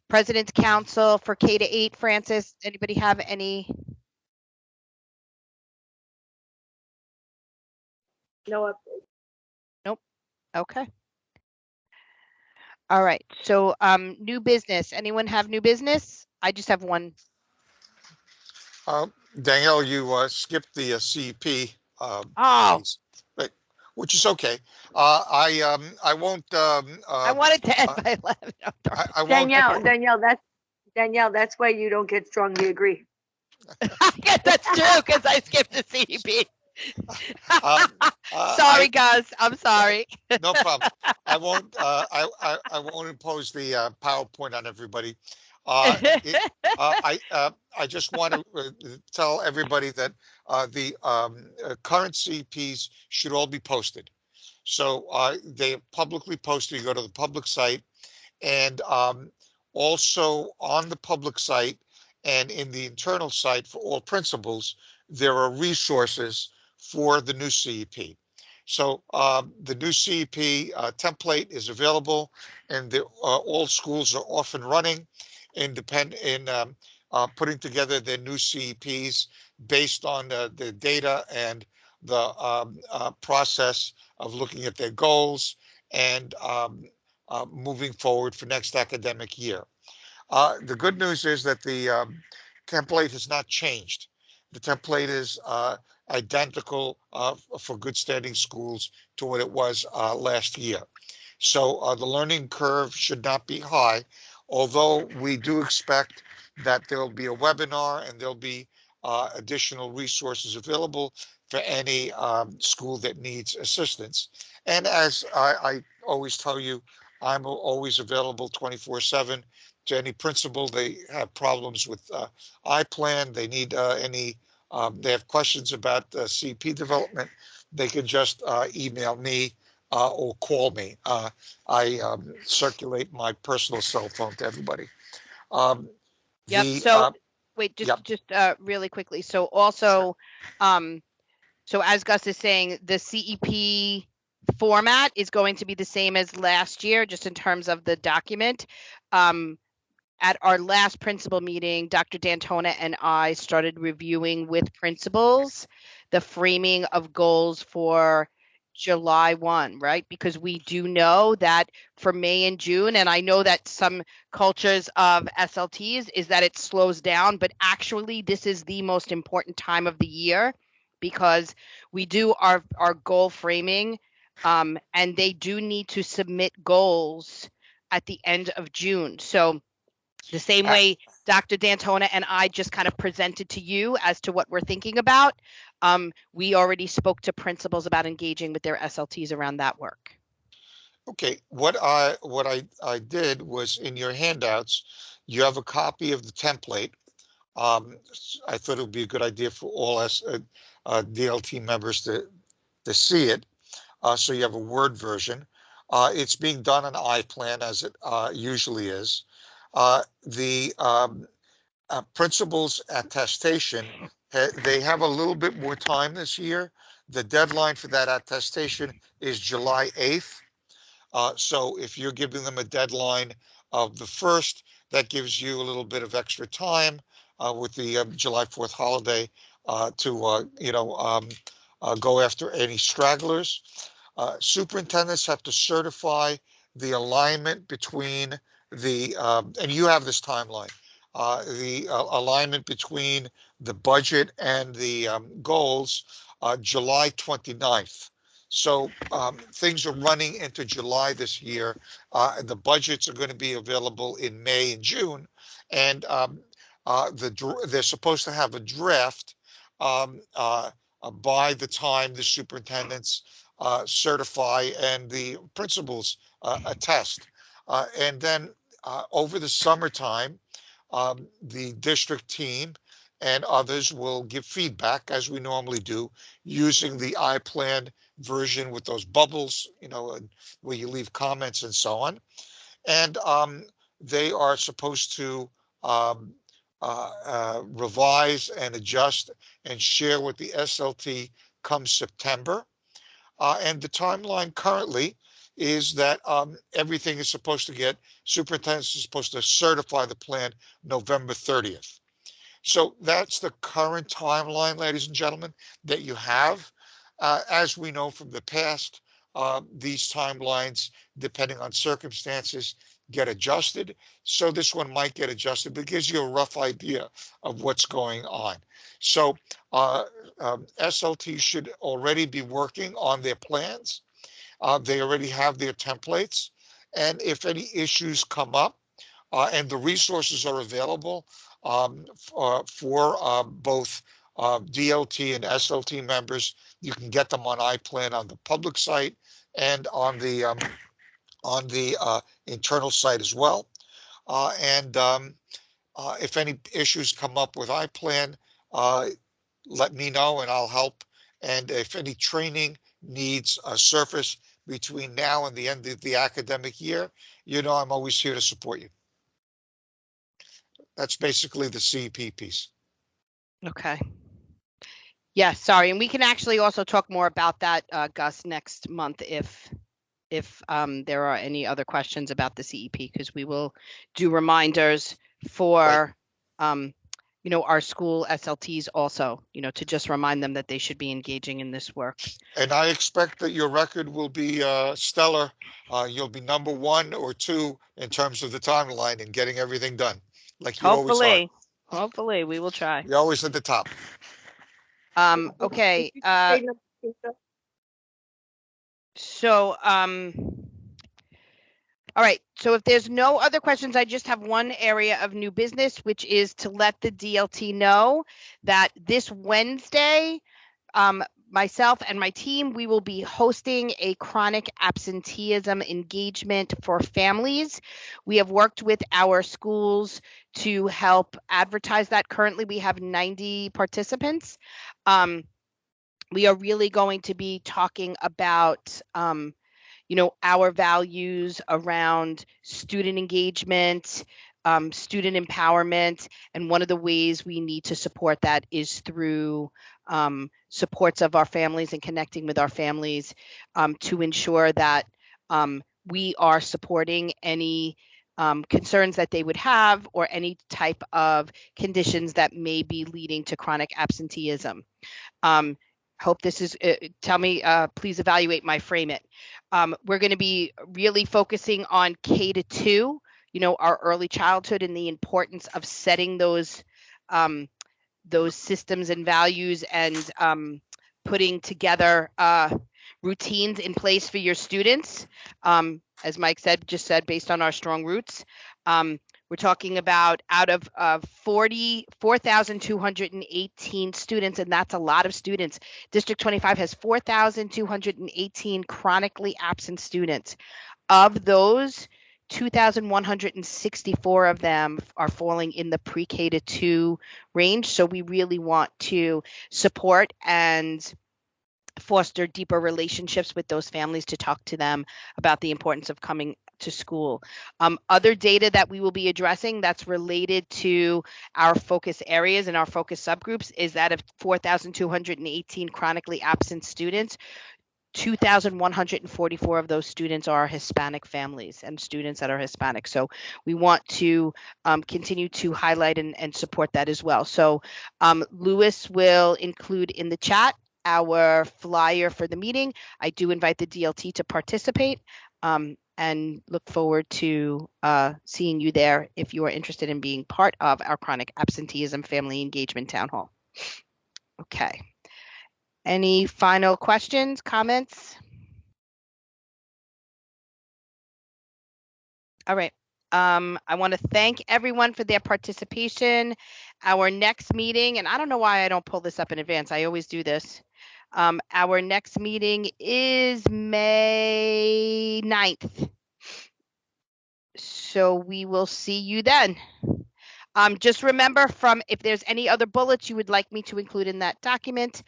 President's Council for K-8, Francis, anybody have any? No update. Nope. Okay. All right. So new business. Anyone have new business? I just have one. Danielle, you skipped the CEP. Oh, piece, but, which is okay. I won't. I wanted to end by 11. I won't. Danielle, that's why you don't get strongly agree. Yeah, that's true because I skipped the CEP. Sorry, guys. I'm sorry. No problem. I won't. I won't impose the PowerPoint on everybody. I just want to tell everybody that the current CPs should all be posted. So they publicly posted. You go to the public site, and also on the public site and in the internal site for all principals, there are resources for the new CEP. So the new CEP template is available, and all schools are off and running in putting together their new CEPs based on the data and the process of looking at their goals and moving forward for next academic year. The good news is that the template has not changed. The template is identical for good standing schools to what it was last year. So the learning curve should not be high, although we do expect that there will be a webinar and there'll be additional resources available for any school that needs assistance. And as I always tell you, I'm always available 24/7 to any principal. They have problems with iPlan. They need they have questions about CP development. They can just email me or call me. I circulate my personal cell phone to everybody. Yep. So wait, just really quickly. So also, so as Gus is saying, the CEP format is going to be the same as last year, just in terms of the document. At our last principal meeting, Dr. D'Antona and I started reviewing with principals the framing of goals for July 1, right? Because we do know that for May and June, and I know that some cultures of SLTs is that it slows down, but actually this is the most important time of the year because we do our goal framing, and they do need to submit goals at the end of June. So the same way Dr. D'Antona and I just kind of presented to you as to what we're thinking about. We already spoke to principals about engaging with their SLTs around that work. Okay, what I did was in your handouts, you have a copy of the template. I thought it would be a good idea for all DLT members to see it. So you have a Word version. It's being done on iPlan as it usually is. The principal's attestation, they have a little bit more time this year. The deadline for that attestation is July 8th. So if you're giving them a deadline of the 1st, that gives you a little bit of extra time with the July 4th holiday to go after any stragglers. Superintendents have to certify the alignment between and you have this timeline, the alignment between the budget and the goals, July 29th. So things are running into July this year. The budgets are going to be available in May and June, and they're supposed to have a draft by the time the superintendents certify and the principals attest. And then over the summertime, the district team and others will give feedback as we normally do using the iPlan version with those bubbles, where you leave comments and so on. And they are supposed to revise and adjust and share with the SLT come September. And the timeline currently is that everything is supposed to superintendents is supposed to certify the plan November 30th. So that's the current timeline, ladies and gentlemen, that you have. As we know from the past, these timelines, depending on circumstances, get adjusted. So this one might get adjusted, but it gives you a rough idea of what's going on. So SLT should already be working on their plans. They already have their templates. And if any issues come up, and the resources are available for both DLT and SLT members, you can get them on iPlan on the public site and on the internal site as well. And if any issues come up with iPlan, let me know and I'll help. And if any training needs surface between now and the end of the academic year, I'm always here to support you. That's basically the CEP piece. Okay. Yeah, sorry. And we can actually also talk more about that, Gus, next month if there are any other questions about the CEP, because we will do reminders for our school SLTs also, to just remind them that they should be engaging in this work. And I expect that your record will be stellar. You'll be number 1 or 2 in terms of the timeline and getting everything done, like you always are. Hopefully, we will try. You're always at the top. Okay. So, all right. So if there's no other questions, I just have one area of new business, which is to let the DLT know that this Wednesday, myself and my team, we will be hosting a chronic absenteeism engagement for families. We have worked with our schools to help advertise that. Currently, we have 90 participants. We are really going to be talking about our values around student engagement, student empowerment, and one of the ways we need to support that is through supports of our families and connecting with our families to ensure that we are supporting any concerns that they would have or any type of conditions that may be leading to chronic absenteeism. Hope this is, tell me, please evaluate my frame it. We're going to be really focusing on K-2, our early childhood and the importance of setting those systems and values and putting together routines in place for your students. As Mike just said, based on our strong roots. We're talking about out of 4,218 students, and that's a lot of students. District 25 has 4,218 chronically absent students. Of those, 2,164 of them are falling in the pre-K to 2 range. So we really want to support and foster deeper relationships with those families to talk to them about the importance of coming to school. Other data that we will be addressing that's related to our focus areas and our focus subgroups is that of 4,218 chronically absent students, 2,144 of those students are Hispanic families and students that are Hispanic. So we want to continue to highlight and support that as well. So Lewis will include in the chat our flyer for the meeting. I do invite the DLT to participate and look forward to seeing you there if you are interested in being part of our chronic absenteeism family engagement town hall. Okay. Any final questions, comments? All right. I want to thank everyone for their participation. Our next meeting, and I don't know why I don't pull this up in advance. I always do this. Our next meeting is May 9th. So we will see you then. Just remember if there's any other bullets you would like me to include in that document,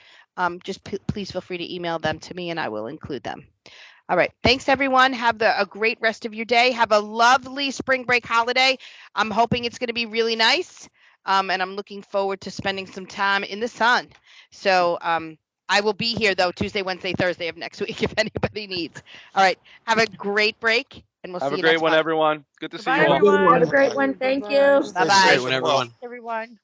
just please feel free to email them to me and I will include them. All right. Thanks, everyone. Have a great rest of your day. Have a lovely spring break holiday. I'm hoping it's going to be really nice. And I'm looking forward to spending some time in the sun. So I will be here, though, Tuesday, Wednesday, Thursday of next week if anybody needs. All right. Have a great break. And we'll Have see a you great next one, month. everyone. Good to see Goodbye, you all. everyone. Have a great one. Thank you. Bye-bye. Great Safe one, and well. everyone. Everyone.